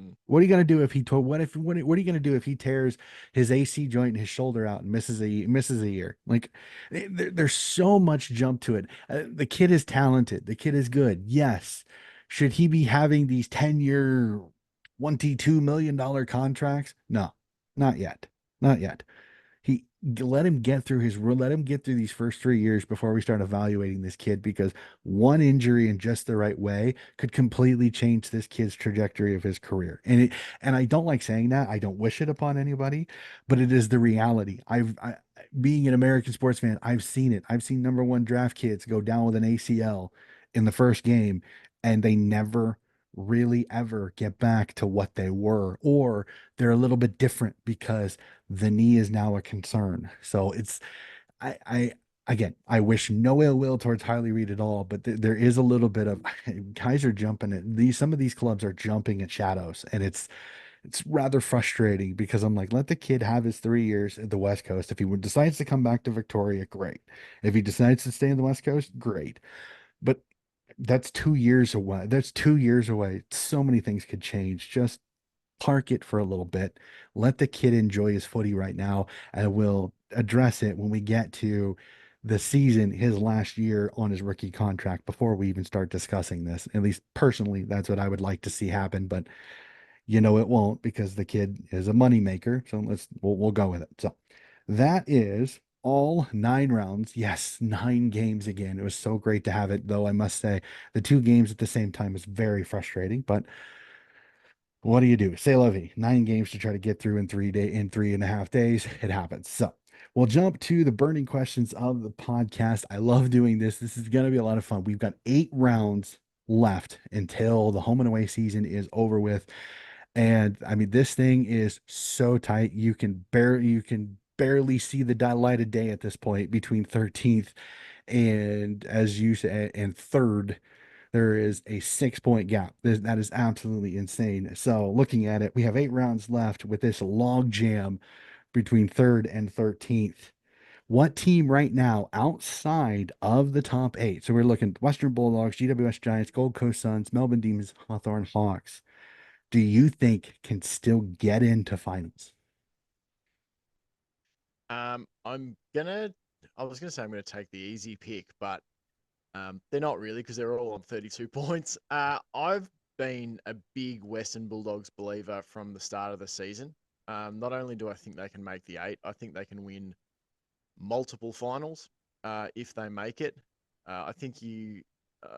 S2: Mm.
S1: What are you going to do if he to what are you going to do if he tears his AC joint and his shoulder out and misses a year? Like there's so much jump to it. The kid is talented. The kid is good. Yes. Should he be having these 10-year, $22 million contracts? No, not yet. Not yet. He let him get through these first 3 years before we start evaluating this kid, because one injury in just the right way could completely change this kid's trajectory of his career. And I don't like saying that. I don't wish it upon anybody, but it is the reality. Being an American sports fan, I've seen it. I've seen number one draft kids go down with an ACL in the first game, and they never really ever get back to what they were, or they're a little bit different because the knee is now a concern. So I again, I wish no ill will towards Harley Reid at all, but there is a little bit of guys are jumping at some of these clubs are jumping at shadows, and it's rather frustrating because I'm like, let the kid have his 3 years at the West Coast. If he decides to come back to Victoria, great. If he decides to stay in the West Coast, great. But That's 2 years away. That's 2 years away. So many things could change. Just park it for a little bit. Let the kid enjoy his footy right now, and we'll address it when we get to the season, his last year on his rookie contract, before we even start discussing this. At least personally, that's what I would like to see happen. But it won't because the kid is a moneymaker. So we'll go with it. So that is all 9 rounds. Yes, 9 games again. It was so great to have it, though I must say the 2 games at the same time is very frustrating. But what do you do? Say la vie. 9 games to try to get through in 3.5 days. It happens. So we'll jump to the burning questions of the podcast. I love doing this. This is gonna be a lot of fun. We've got 8 rounds left until the home and away season is over with. And I mean, this thing is so tight. You can barely see the light of day at this point between 13th and, as you said, and third. There is a 6 point gap. That is absolutely insane. So looking at it, we have 8 rounds left with this log jam between third and 13th. What team right now outside of the top eight? So we're looking Western Bulldogs, GWS Giants, Gold Coast Suns, Melbourne Demons, Hawthorn Hawks. Do you think can still get into finals?
S2: I'm gonna. I was gonna say I'm gonna take the easy pick, but they're not really because they're all on 32 points. I've been a big Western Bulldogs believer from the start of the season. Not only do I think they can make the eight, I think they can win multiple finals if they make it. I think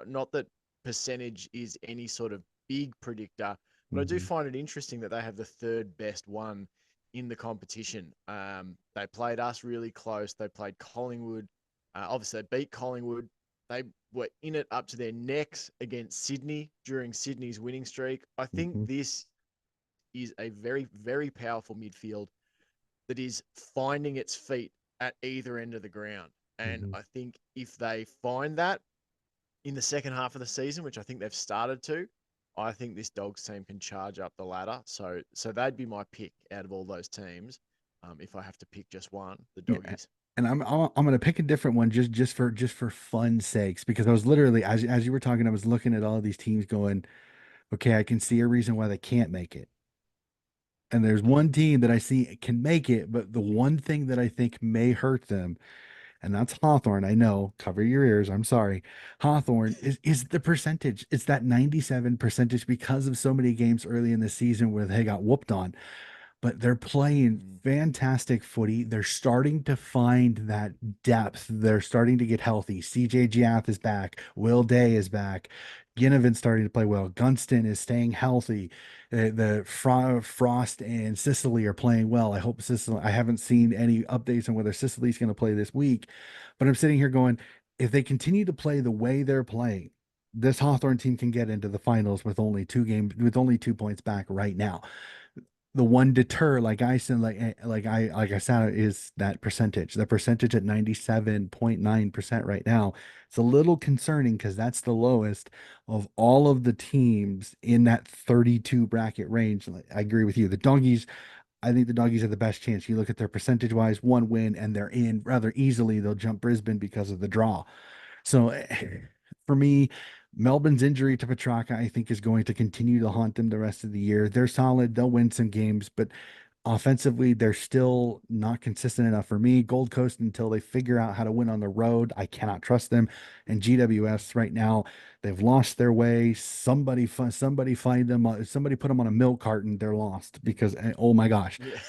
S2: not that percentage is any sort of big predictor, but I do
S1: Mhm,
S2: find it interesting that they have the third best one in the competition. They played us really close. They played Collingwood. Obviously, they beat Collingwood. They were in it up to their necks against Sydney during Sydney's winning streak. I think
S1: mhm,
S2: this is a very, very powerful midfield that is finding its feet at either end of the ground. And
S1: mhm.
S2: I think if they find that in the second half of the season, which I think they've started to, I think this Dogs team can charge up the ladder. So that'd be my pick out of all those teams. If I have to pick just one, the
S1: Yeah.
S2: Doggies.
S1: And I'm gonna pick a different one just for fun sakes, because I was literally, as you were talking, I was looking at all these teams going, okay, I can see a reason why they can't make it. And there's
S2: Mm,
S1: one team that I see can make it, but the one thing that I think may hurt them, and that's Hawthorne. I know, cover your ears. I'm sorry. Hawthorne is the percentage. It's that 97 percentage because of so many games early in the season where they got whooped on, but they're playing
S2: mm,
S1: fantastic footy. They're starting to find that depth. They're starting to get healthy. CJ Giath is back. Will Day is back. Ginnivan's starting to play well. Gunston is staying healthy. Frost and Sicily are playing well. I hope Sicily. I haven't seen any updates on whether Sicily's going to play this week, but I'm sitting here going, if they continue to play the way they're playing, this Hawthorn team can get into the finals with only 2 points back right now. The one deter, like I said, like I said, is that percentage. The percentage at 97.9% right now. It's a little concerning because that's the lowest of all of the teams in that 32 bracket range. Like, I agree with you. I think the doggies have the best chance. You look at their percentage wise, one win, and they're in rather easily. They'll jump Brisbane because of the draw. So for me, Melbourne's injury to Petrarca, I think, is going to continue to haunt them the rest of the year. They're solid. They'll win some games, but offensively, they're still not consistent enough for me. Gold Coast, until they figure out how to win on the road, I cannot trust them. And GWS right now, they've lost their way. Somebody find them. Somebody put them on a milk carton. They're lost because, oh my gosh,
S2: yeah.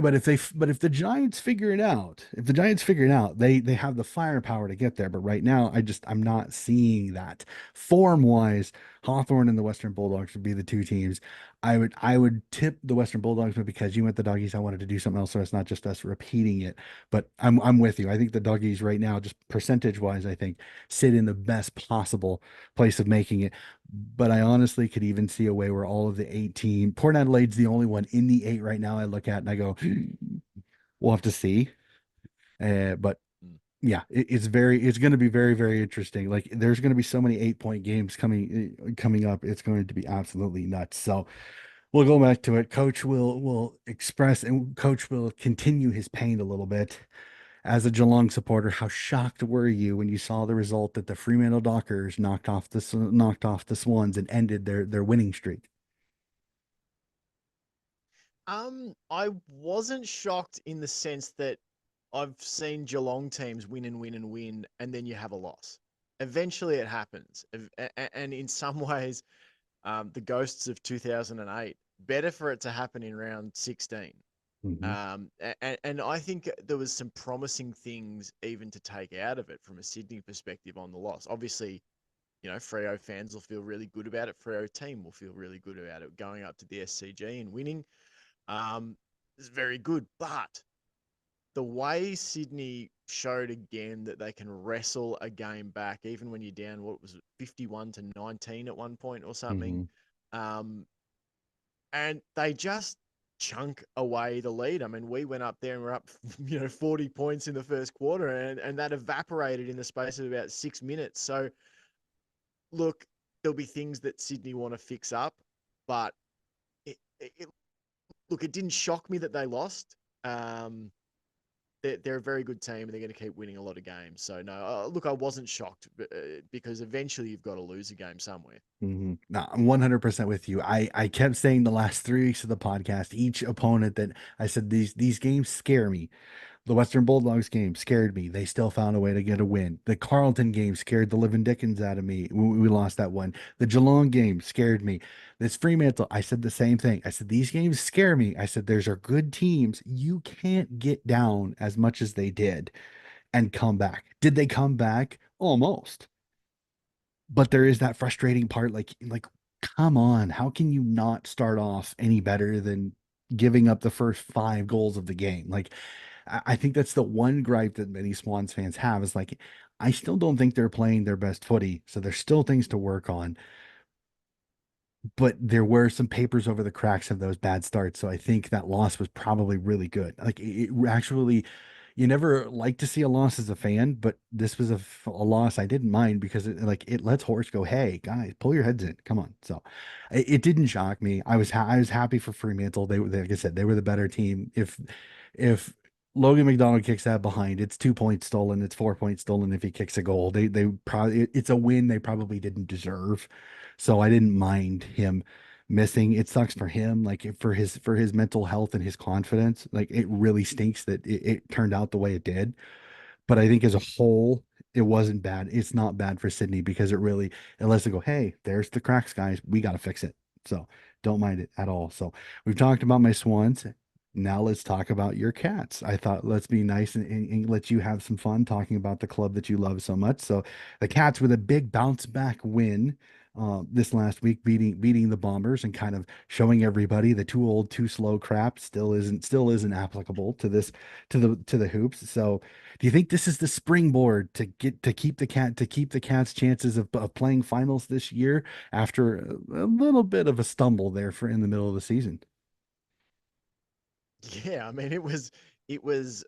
S1: but if the Giants figure it out, if the Giants figure it out, they have the firepower to get there. But right now, I'm not seeing that. Form wise, Hawthorne and the Western Bulldogs would be the two teams. I would tip the Western Bulldogs, but because you went the doggies, I wanted to do something else, so it's not just us repeating it. But I'm with you. I think the doggies right now, just percentage wise, I think sit in the best possible place of making it. But I honestly could even see a way where all of the 18, Port Adelaide's the only one in the eight right now I look at and I go, we'll have to see. But
S2: Mm.
S1: yeah, it's going to be very, very interesting. Like there's going to be so many 8 point games coming up. It's going to be absolutely nuts. So we'll go back to it. Coach will express and coach will continue his pain a little bit As a Geelong supporter, how shocked were you when you saw the result that the Fremantle Dockers knocked off the Swans and ended their winning streak?
S2: I wasn't shocked in the sense that I've seen Geelong teams win and win and win, and then you have a loss. Eventually, it happens, and in some ways, the ghosts of 2008. Better for it to happen in round 16.
S1: Hmm.
S2: And I think there was some promising things even to take out of it from a Sydney perspective on the loss. Obviously, Freo fans will feel really good about it. Freo team will feel really good about it going up to the SCG and winning. Is very good. But the way Sydney showed again that they can wrestle a game back, even when you're down, what was it, 51-19 at one point or something,
S1: Hmm.
S2: um, and they just chunk away the lead. I mean, we went up there and we're up, 40 points in the first quarter, and that evaporated in the space of about 6 minutes. So, look, there'll be things that Sydney want to fix up, but it look, it didn't shock me that they lost. Um, they're a very good team and they're going to keep winning a lot of games. So no, look, I wasn't shocked because eventually you've got to lose a game somewhere.
S1: Hmm. No, I'm 100% with you. I kept saying the last 3 weeks of the podcast, each opponent that I said these games scare me. The Western Bulldogs game scared me. They still found a way to get a win. The Carlton game scared the living dickens out of me. We lost that one. The Geelong game scared me. This Fremantle, I said the same thing. I said, these games scare me. I said, there's are good teams. You can't get down as much as they did and come back. Did they come back? Almost. But there is that frustrating part, like, come on, how can you not start off any better than giving up the first 5 goals of the game? Like, I think that's the one gripe that many Swans fans have is like, I still don't think they're playing their best footy. So there's still things to work on, but there were some papers over the cracks of those bad starts. So I think that loss was probably really good. Like it actually, you never like to see a loss as a fan, but this was a loss I didn't mind because it lets Horse go, hey guys, pull your heads in, come on. So it didn't shock me. I was happy for Fremantle. Like I said, they were the better team. If Logan McDonald kicks that behind, it's 2 points stolen. It's 4 points stolen if he kicks a goal. They probably it's a win they probably didn't deserve. So I didn't mind him missing. It sucks for him, like for his mental health and his confidence. Like it really stinks that it turned out the way it did. But I think as a whole, it wasn't bad. It's not bad for Sydney because it lets it go, hey, there's the cracks, guys. We got to fix it. So don't mind it at all. So we've talked about my Swans. Now let's talk about your Cats. I thought let's be nice and let you have some fun talking about the club that you love so much. So the Cats with a big bounce back win this last week, beating the Bombers and kind of showing everybody the too old, too slow crap still isn't applicable to this to the hoops. So do you think this is the springboard to keep the Cats' chances of playing finals this year after a little bit of a stumble there for in the middle of the season?
S2: Yeah, I mean, it was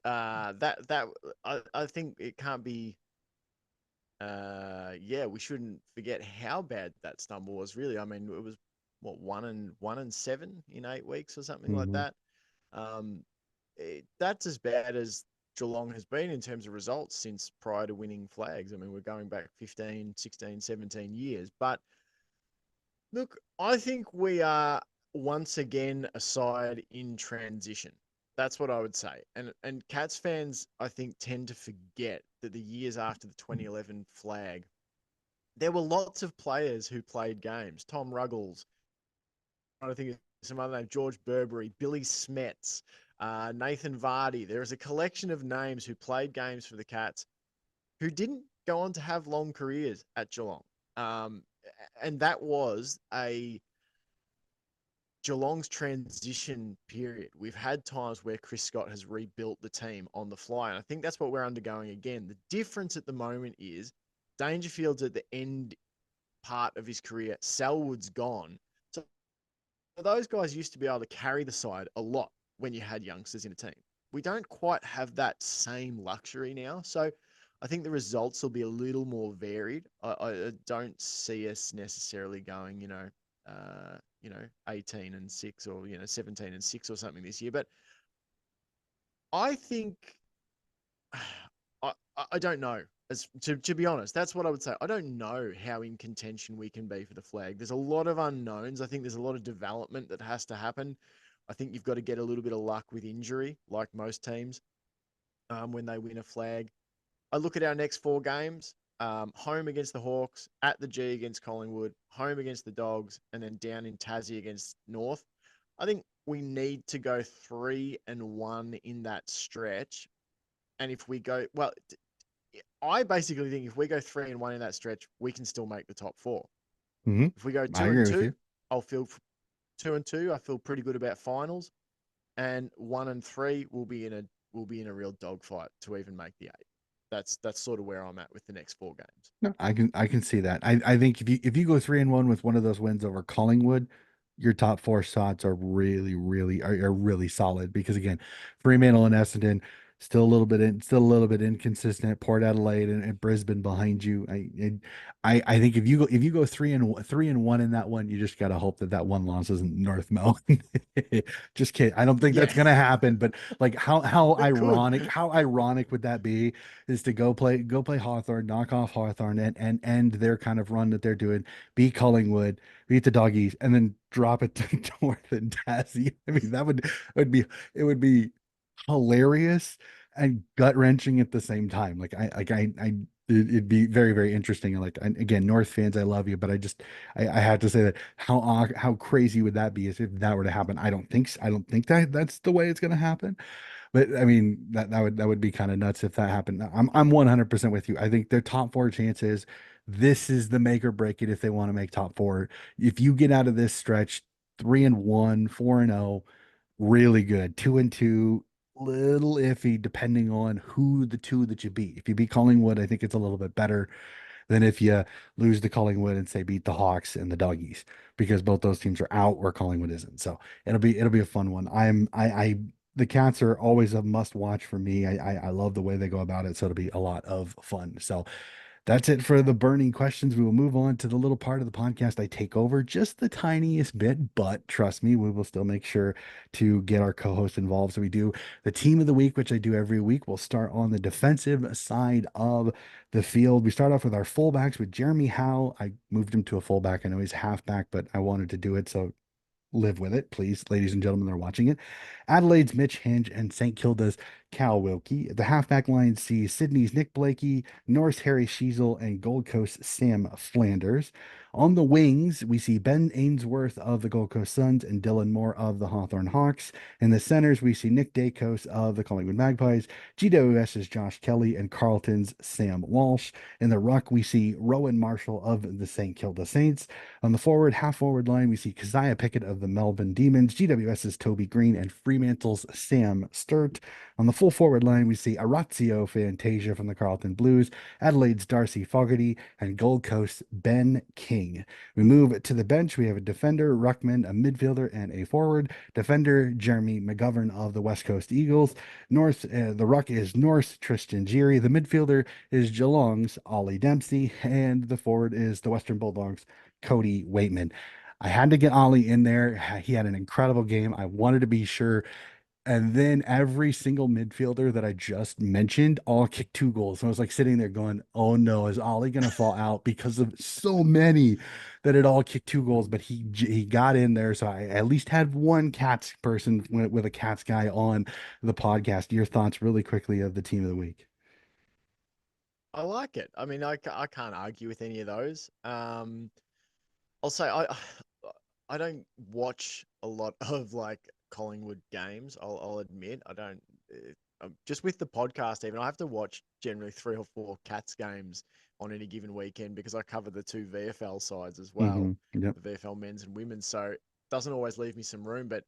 S2: that I think it can't be. Yeah, we shouldn't forget how bad that stumble was. Really, I mean, it was what 1-7 in 8 weeks or something like
S1: Hmm.
S2: that. That's as bad as Geelong has been in terms of results since prior to winning flags. I mean, we're going back 15, 16, 17 years. But look, I think we are once again a side in transition. That's what I would say. And Cats fans, I think, tend to forget that the years after the 2011 flag, there were lots of players who played games. Tom Ruggles, I think of some other name, George Burberry, Billy Smets, Nathan Vardy. There is a collection of names who played games for the Cats who didn't go on to have long careers at Geelong. Um, and that was a Geelong's transition period. We've had times where Chris Scott has rebuilt the team on the fly. And I think that's what we're undergoing again. The difference at the moment is Dangerfield's at the end part of his career. Selwood's gone. So those guys used to be able to carry the side a lot when you had youngsters in a team. We don't quite have that same luxury now. So I think the results will be a little more varied. I don't see us necessarily going, 18-6 or 17-6 or something this year. But I think I don't know. As to be honest, that's what I would say. I don't know how in contention we can be for the flag. There's a lot of unknowns. I think there's a lot of development that has to happen. I think you've got to get a little bit of luck with injury, like most teams, when they win a flag. I look at our next four games: home against the Hawks, at the G against Collingwood, home against the Dogs, and then down in Tassie against North. I think we need to go 3-1 in that stretch. And if we go, well, I basically think if we go 3-1 in that stretch, we can still make the top four.
S1: Hmm.
S2: If we go
S1: I
S2: two and
S1: agree with
S2: two,
S1: you.
S2: I'll feel 2-2. I feel pretty good about finals, and 1-3 will be in a real dogfight to even make the eight. That's sort of where I'm at with the next four games.
S1: No, I can see that. I think if you go 3-1 with one of those wins over Collingwood, your top four shots are are really solid because again, Fremantle and Essendon still a little bit inconsistent. Port Adelaide and Brisbane behind you. I think if you go 3-1 in that one, you just gotta hope that that one loss isn't North Melbourne. Just kidding. I don't think
S2: Yeah,
S1: that's gonna happen. But like
S2: it could.
S1: how ironic would that be? Is to go play Hawthorn, knock off Hawthorn, and end their kind of run that they're doing, beat Collingwood, beat the doggies, and then drop it to North and Tassie. I mean, would be it would be hilarious and gut wrenching at the same time. It'd be very interesting. Again, North fans, I love you, but I have to say that how crazy would that be if that were to happen? I don't think that that's the way it's going to happen. But I mean, that would be kind of nuts if that happened. I'm 100% with you. I think their top four chances, this is the make or break it if they want to make top four. If you get out of this stretch 3-1, 4-0, really good. 2-2, little iffy depending on who the two that you beat. If you beat Collingwood, I think it's a little bit better than if you lose to Collingwood and say beat the Hawks and the Doggies because both those teams are out where Collingwood isn't. So it'll be a fun one. I the Cats are always a must watch for me. I love the way they go about it. So it'll be a lot of fun. So that's it for the burning questions. We will move on to the little part of the podcast I take over just the tiniest bit, but trust me, we will still make sure to get our co-host involved. So we do the team of the week, which I do every week. We'll start on the defensive side of the field. We start off with our fullbacks with Jeremy Howe. I moved him to a fullback. I know he's halfback, but I wanted to do it. So live with it, please, ladies and gentlemen that are watching it. Adelaide's Mitch Hinge and St. Kilda's Cal Wilkie. The halfback line sees Sydney's Nick Blakey, Norris Harry Sheasel, and Gold Coast Sam Flanders. On the wings, we see Ben Ainsworth of the Gold Coast Suns and Dylan Moore of the Hawthorn Hawks. In the centers, we see Nick Dacos of the Collingwood Magpies, GWS's Josh Kelly, and Carlton's Sam Walsh. In the ruck, we see Rowan Marshall of the St. Kilda Saints. On the half forward line, we see Keziah Pickett of the Melbourne Demons, GWS's Toby Green, and Fremantle's Sam Sturt. On the full forward line, we see Orazio Fantasia from the Carlton Blues, Adelaide's Darcy Fogarty, and Gold Coast Ben King. We move to the bench. We have a defender, Ruckman, a midfielder, and a forward. Defender, Jeremy McGovern of the West Coast Eagles. The ruck is North Tristan Geary. The midfielder is Geelong's Ollie Dempsey, and the forward is the Western Bulldogs Cody Waitman. I had to get Ollie in there. He had an incredible game. I wanted to be sure. And then every single midfielder that I just mentioned all kicked 2 goals. So I was like sitting there going, oh no, is Ollie going to fall out because of so many that it all kicked 2 goals? But he got in there. So I at least had one Cats person with a Cats guy on the podcast. Your thoughts really quickly of the team of the week.
S2: I like it. I mean, I can't argue with any of those. I'll say I don't watch a lot of like Collingwood games. I'll admit I don't. Just with the podcast, even I have to watch generally 3 or 4 Cats games on any given weekend because I cover the two VFL sides as well,
S1: Yep.
S2: the VFL men's and women's. So it doesn't always leave me some room. But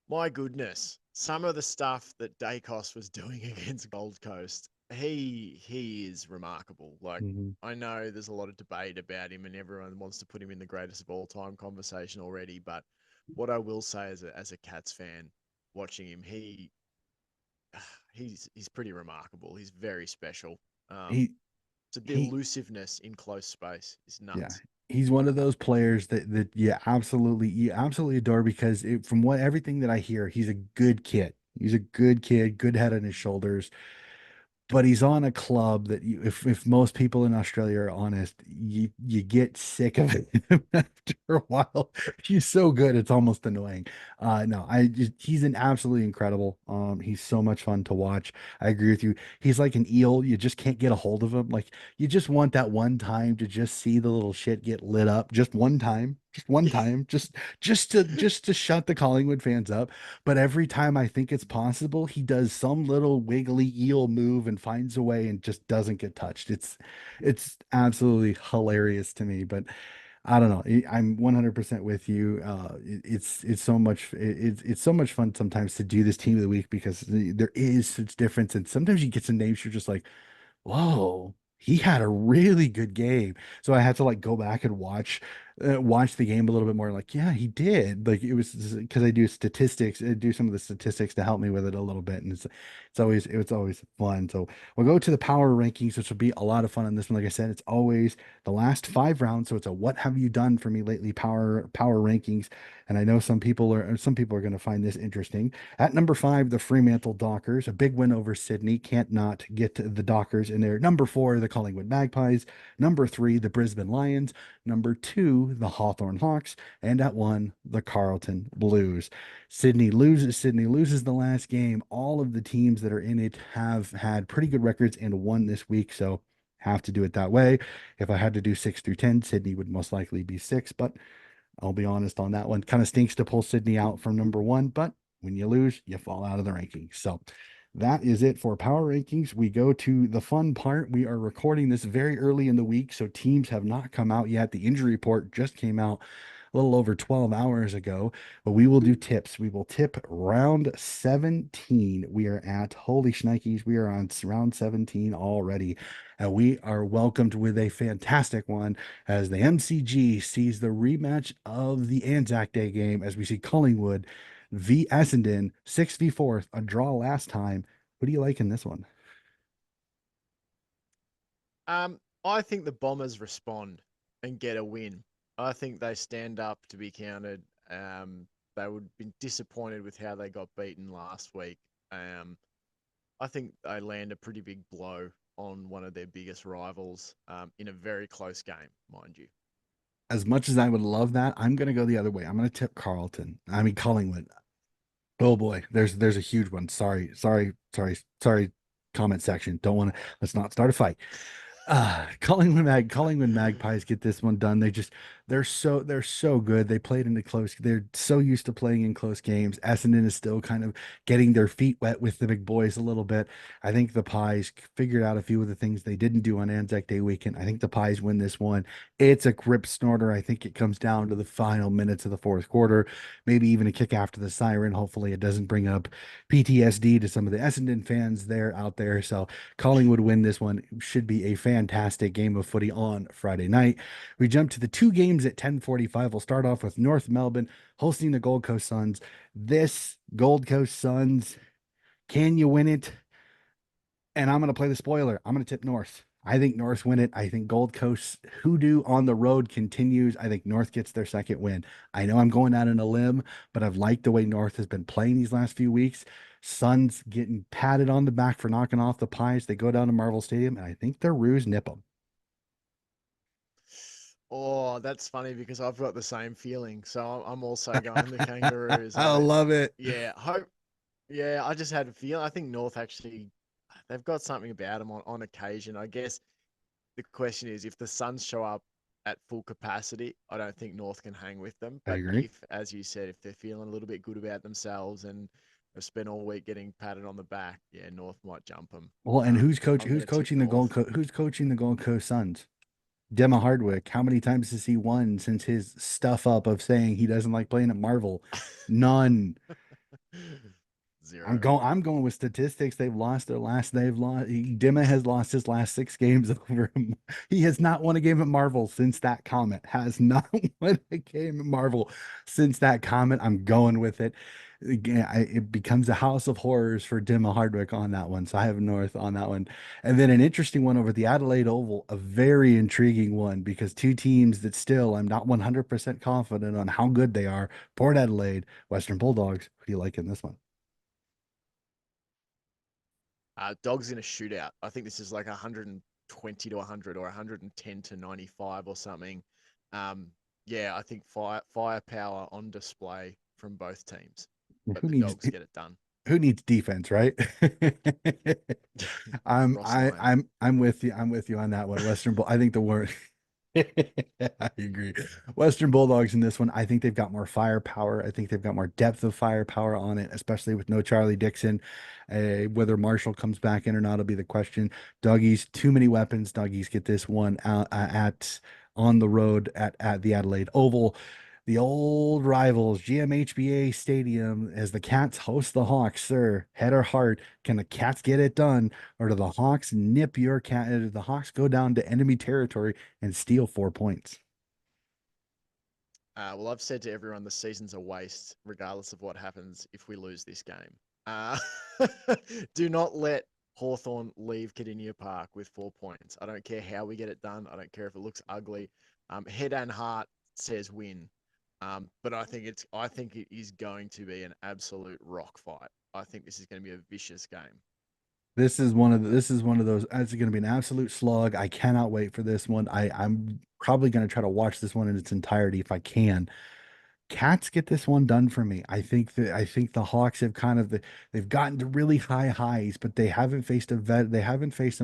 S2: my goodness, some of the stuff that Dacos was doing against Gold Coast, he is remarkable. Like
S1: Hmm.
S2: I know there's a lot of debate about him, and everyone wants to put him in the greatest of all time conversation already. But what I will say as a Cats fan, watching him, he's pretty remarkable. He's very special. Um,
S1: He
S2: so the
S1: he
S2: elusiveness in close space is
S1: Yeah,
S2: nuts.
S1: he's one of those players that you absolutely adore because from what everything that I hear, he's a good kid. He's a good kid, good head on his shoulders. but he's on a club that if most people in Australia are honest, you get sick of it after a while. He's so good, it's almost annoying. No, he's an absolutely incredible. He's so much fun to watch. I agree with you. He's like an eel. You just can't get a hold of him. Like you just want that one time to just see the little shit get lit up. Just one time. Just one time. Just to shut the Collingwood fans up. But every time I think it's possible, he does some little wiggly eel move and finds a way and just doesn't get touched. It's absolutely hilarious to me. But I don't know. I'm 100% with you. It's so much it's so much fun sometimes to do this team of the week because there is such difference, and sometimes you get some names you're just like, whoa, he had a really good game. So I had to like go back and watch the game a little bit more. Like, yeah, he did. Like it was because I do statistics, I do some of the statistics to help me with it a little bit, and it's always fun. So we'll go to the power rankings, which will be a lot of fun on this one. Like I said, it's always the last 5 rounds, so it's a what have you done for me lately power rankings. And I know some people are going to find this interesting. At number 5, the Fremantle Dockers, a big win over Sydney. Can't not get the Dockers in there. Number 4, the Collingwood Magpies. Number 3, the Brisbane Lions. Number 2, the Hawthorn Hawks. And at 1, the Carlton Blues. Sydney loses the last game. All of the teams that are in it have had pretty good records and won this week. So have to do it that way. If I had to do 6 through 10, Sydney would most likely be 6, but I'll be honest on that one. Kind of stinks to pull Sydney out from number 1, but when you lose, you fall out of the rankings. So that is it for power rankings. We go to the fun part. We are recording this very early in the week, so teams have not come out yet. The injury report just came out a little over 12 hours ago, but we will do tips. We will tip round 17. We are at, holy shnikes, we are on round 17 already. And we are welcomed with a fantastic one as the MCG sees the rematch of the Anzac Day game as we see Collingwood v Essendon 6v4, a draw last time. What do you like in this one?
S2: I think the Bombers respond and get a win. I think they stand up to be counted. They would be disappointed with how they got beaten last week. Um, I think they land a pretty big blow on one of their biggest rivals in a very close game, mind you.
S1: As much as I would love that, I'm going to go the other way. I'm going to tip Carlton. I mean Collingwood. Oh boy, there's a huge one. Sorry. Comment section. Don't want to. Let's not start a fight. Collingwood Magpies get this one done. They're so good. They played into close. They're so used to playing in close games. Essendon is still kind of getting their feet wet with the big boys a little bit. I think the Pies figured out a few of the things they didn't do on Anzac Day weekend. I think the Pies win this one. It's a grip snorter. I think it comes down to the final minutes of the fourth quarter, maybe even a kick after the siren. Hopefully, it doesn't bring up PTSD to some of the Essendon fans there out there. So Collingwood win this one. Should be a fantastic game of footy on Friday night. We jump to the two games at 10:45. We'll start off with North Melbourne hosting the Gold Coast Suns. This Gold Coast Suns, can you win it? And I'm going to play the spoiler. I'm going to tip North. I think North win it. I think Gold Coast hoodoo on the road continues. I think North gets their second win. I know I'm going out on a limb, but I've liked the way North has been playing these last few weeks. Suns getting patted on the back for knocking off the Pies. They go down to Marvel Stadium, and I think their Roos nip them.
S2: Oh, that's funny because I've got the same feeling. So I'm also going the Kangaroos.
S1: I love it.
S2: Yeah, hope. Yeah, I just had a feeling. I think North actually, they've got something about them on occasion. I guess the question is if the Suns show up at full capacity, I don't think North can hang with them.
S1: I
S2: But
S1: agree.
S2: if, as you said, if they're feeling a little bit good about themselves and have spent all week getting patted on the back, yeah, North might jump them.
S1: Well, and who's coach?
S2: I'm
S1: Who's
S2: going to tip
S1: coaching the
S2: North.
S1: Who's coaching the Gold Coast Suns? Dema Hardwick. How many times has he won since his stuff up of saying he doesn't like playing at Marvel? None. I'm
S2: Zero.
S1: going. I'm going with statistics. They've lost their last. They've lost. Dimma has lost his last 6 games over him. He has not won a game at Marvel since that comment. Has not won a game at Marvel since that comment. I'm going with it. Again, it becomes a house of horrors for Dimma Hardwick on that one. So I have North on that one, and then an interesting one over the Adelaide Oval. A very intriguing one because two teams that still I'm not 100% confident on how good they are. Port Adelaide, Western Bulldogs. Who do you like in this one?
S2: Dogs in a shootout. I think this is like 120 to 100 or 110 to 95 or something. Um, yeah, I think firepower on display from both teams, but
S1: Who
S2: the
S1: needs
S2: dogs get it done.
S1: who needs defense, right?
S2: Ross Lyon.
S1: I'm with you. I'm with you on that one. Western Bull. I think the word. I agree. Western Bulldogs in this one, I think they've got more firepower. I think they've got more depth of firepower on it, especially with no Charlie Dixon. Whether Marshall comes back in or not will be the question. Doggies, too many weapons. Doggies get this one out at on the road at the Adelaide Oval. The old rivals, GMHBA Stadium, as the Cats host the Hawks, sir. Head or heart, can the Cats get it done? Or do the Hawks nip your cat? Do the Hawks go down to enemy territory and steal 4 points?
S2: Well, I've said to everyone the season's a waste, regardless of what happens if we lose this game. Uh, do not let Hawthorn leave Kardinia Park with 4 points. I don't care how we get it done. I don't care if it looks ugly. Head and heart says win. But I think it is going to be an absolute rock fight. I think this is going to be a vicious game.
S1: This is one of those. It's going to be an absolute slug. I cannot wait for this one. I'm probably going to try to watch this one in its entirety if I can. Cats get this one done for me. I think the Hawks have they've gotten to really high highs, but they haven't faced some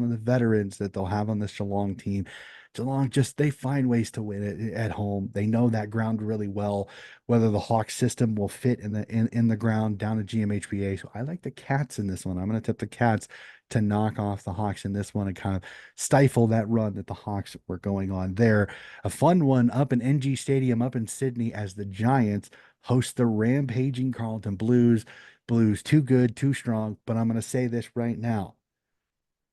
S1: of the veterans that they'll have on this Geelong team. Geelong just they find ways to win it at home. They know that ground really well, whether the Hawks system will fit in the ground down at GMHBA. So I like the Cats in this one. I'm gonna tip the Cats to knock off the Hawks in this one and kind of stifle that run that the Hawks were going on there. A fun one up in NG Stadium up in Sydney as the Giants host the rampaging Carlton Blues. Blues too good, too strong. But I'm going to say this right now.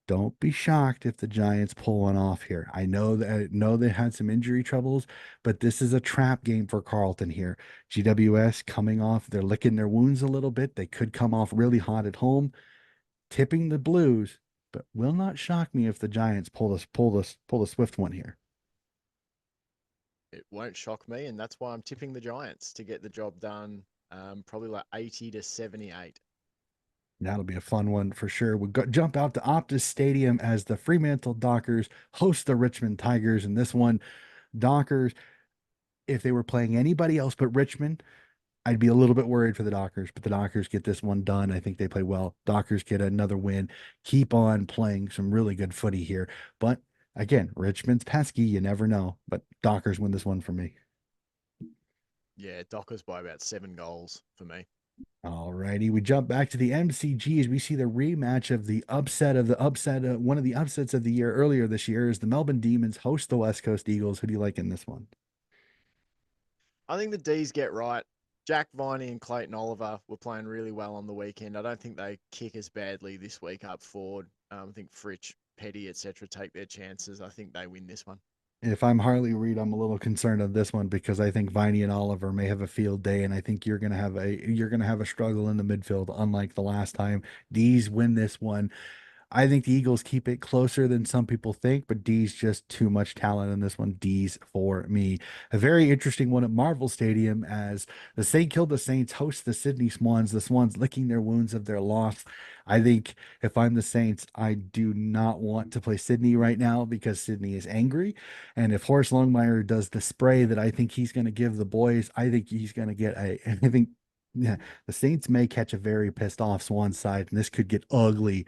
S1: Don't be shocked if the Giants pull one off here. I know they had some injury troubles, but this is a trap game for Carlton here. GWS coming off, they're licking their wounds a little bit. They could come off really hot at home, tipping the Blues, but will not shock me if the Giants pull the swift one here.
S2: It won't shock me, and that's why I'm tipping the Giants to get the job done. Probably like 80 to 78.
S1: That'll be a fun one for sure. Jump out to Optus Stadium as the Fremantle Dockers host the Richmond Tigers. And this one, Dockers, if they were playing anybody else but Richmond, I'd be a little bit worried for the Dockers, but the Dockers get this one done. I think they play well. Dockers get another win. Keep on playing some really good footy here. But again, Richmond's pesky. You never know. But Dockers win this one for me.
S2: Yeah, Dockers by about 7 goals for me.
S1: All righty, we jump back to the MCG as we see the rematch of the upset, one of the upsets of the year earlier this year is the Melbourne Demons host the West Coast Eagles. Who do you like in this one?
S2: I think the D's get right. Jack Viney and Clayton Oliver were playing really well on the weekend. I don't think they kick as badly this week up forward. I think Fritch, Petty, etc. take their chances. I think they win this one.
S1: If I'm Harley Reid, I'm a little concerned of this one because I think Viney and Oliver may have a field day, and I think you're gonna have a struggle in the midfield, unlike the last time. D's win this one. I think the Eagles keep it closer than some people think, but D's just too much talent in this one. D's for me. A very interesting one at Marvel Stadium as the St. Kilda Saints host the Sydney Swans. The Swans licking their wounds of their loss. I think if I'm the Saints, I do not want to play Sydney right now because Sydney is angry. And if Horace Longmire does the spray that I think he's going to give the boys, I think he's going to get I think yeah, the Saints may catch a very pissed off Swan side, and this could get ugly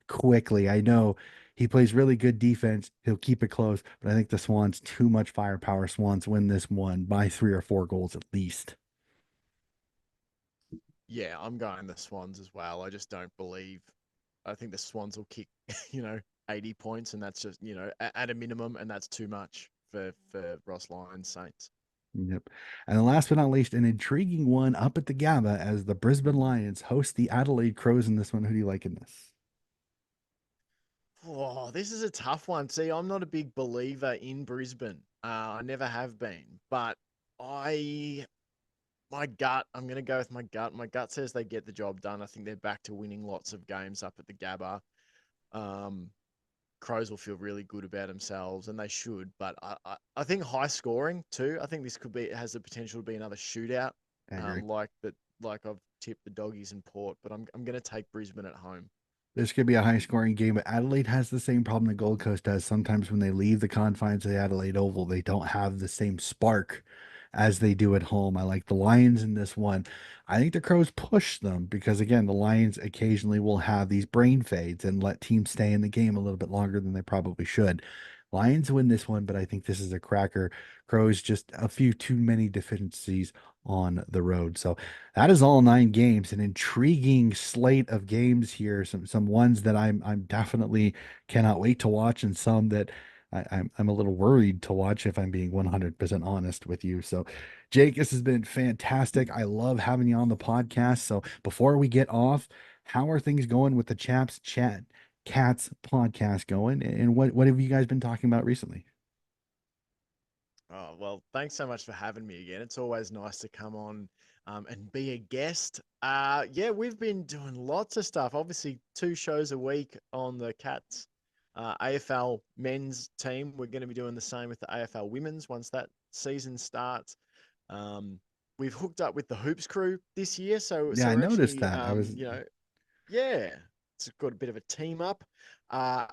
S1: quickly. I know he plays really good defense. He'll keep it close, but I think the Swans too much firepower. Swans win this one by 3 or 4 goals at least.
S2: Yeah, I'm going the Swans as well. I just don't believe. I think the Swans will kick, 80 points, and that's just, at a minimum, and that's too much for Ross Lyon's Saints.
S1: Yep. And the last but not least, an intriguing one up at the Gabba as the Brisbane Lions host the Adelaide Crows in this one. Who do you like in this?
S2: Oh, this is a tough one. See, I'm not a big believer in Brisbane. I never have been, but I, my gut, I'm going to go with my gut. My gut says they get the job done. I think they're back to winning lots of games up at the Gabba. Um, Crows will feel really good about themselves, and they should. But I think high scoring too. I think this could be has the potential to be another shootout,
S1: I agree.
S2: like that, like I've tipped the doggies in Port. But I'm going to take Brisbane at home.
S1: This could be a high scoring game, but Adelaide has the same problem the Gold Coast does. Sometimes when they leave the confines of the Adelaide Oval, they don't have the same spark as they do at home. I like the Lions in this one. I think the Crows push them because, again, the Lions occasionally will have these brain fades and let teams stay in the game a little bit longer than they probably should. Lions win this one, but I think this is a cracker. Crows just a few too many deficiencies on the road. So that is all 9 games, an intriguing slate of games here. Some ones that I'm definitely cannot wait to watch, and some that I'm a little worried to watch if I'm being 100% honest with you. So, Jake, this has been fantastic. I love having you on the podcast. So before we get off, how are things going with the Chaps Chat Cats podcast going? And what have you guys been talking about recently?
S2: Oh, well, thanks so much for having me again. It's always nice to come on and be a guest. Yeah, we've been doing lots of stuff. Obviously, 2 shows a week on the Cats AFL men's team. We're going to be doing the same with the AFL women's once that season starts. Um, we've hooked up with the Hoops crew this year, so
S1: Yeah, I
S2: we're
S1: noticed
S2: actually,
S1: that. I was
S2: yeah, it's got a bit of a team up,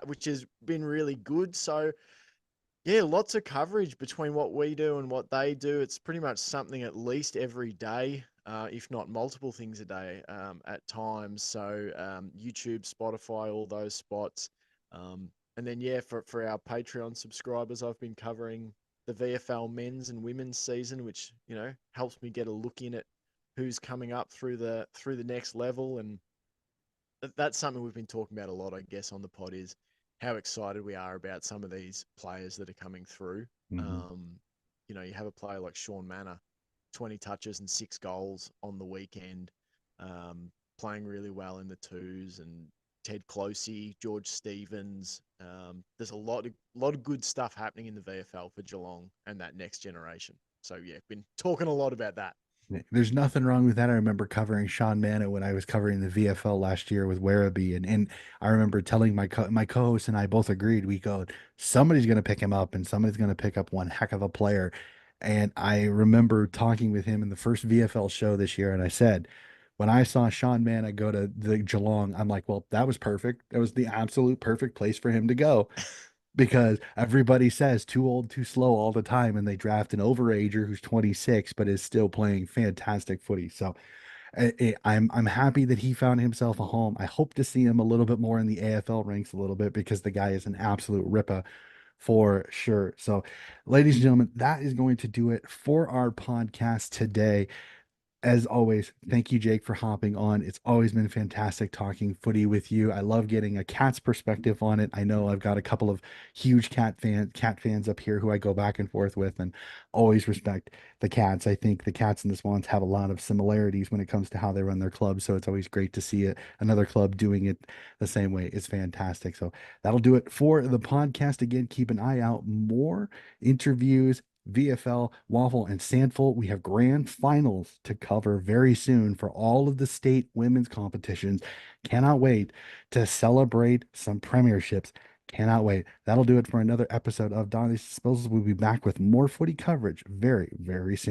S2: which has been really good. So yeah, lots of coverage between what we do and what they do. It's pretty much something at least every day, if not multiple things a day at times. So YouTube, Spotify, all those spots. And then, yeah, for our Patreon subscribers, I've been covering the VFL men's and women's season, which, helps me get a look in at who's coming up through the next level. And that's something we've been talking about a lot, I guess, on the pod is how excited we are about some of these players that are coming through.
S1: Mhm.
S2: Um, you have a player like Sean Manor, 20 touches and 6 goals on the weekend, playing really well in the twos, and Ted Closey, George Stevens. There's a lot of good stuff happening in the VFL for Geelong and that next generation. So yeah, been talking a lot about that.
S1: There's nothing wrong with that. I remember covering Sean Manna when I was covering the VFL last year with Werribee, and I remember telling my co-host and I both agreed. We go, somebody's going to pick him up, and somebody's going to pick up one heck of a player. And I remember talking with him in the first VFL show this year, and I said, when I saw Sean Manna go to the Geelong, I'm like, well, that was perfect. That was the absolute perfect place for him to go because everybody says too old, too slow all the time, and they draft an overager who's 26 but is still playing fantastic footy. So I'm happy that he found himself a home. I hope to see him a little bit more in the AFL ranks a little bit because the guy is an absolute ripper for sure. So, ladies and gentlemen, that is going to do it for our podcast today. As always, thank you, Jake, for hopping on. It's always been fantastic talking footy with you. I love getting a cat's perspective on it. I know I've got a couple of huge cat fans up here who I go back and forth with, and always respect the cats. I think the cats and the swans have a lot of similarities when it comes to how they run their clubs. So it's always great to see another club doing it the same way. It's fantastic. So that'll do it for the podcast. Again, keep an eye out more interviews, VFL, Waffle, and Sandful. We have grand finals to cover very soon for all of the state women's competitions. Cannot wait to celebrate some premierships. Cannot wait. That'll do it for another episode of Donnie's Disposals. We'll be back with more footy coverage very, very soon.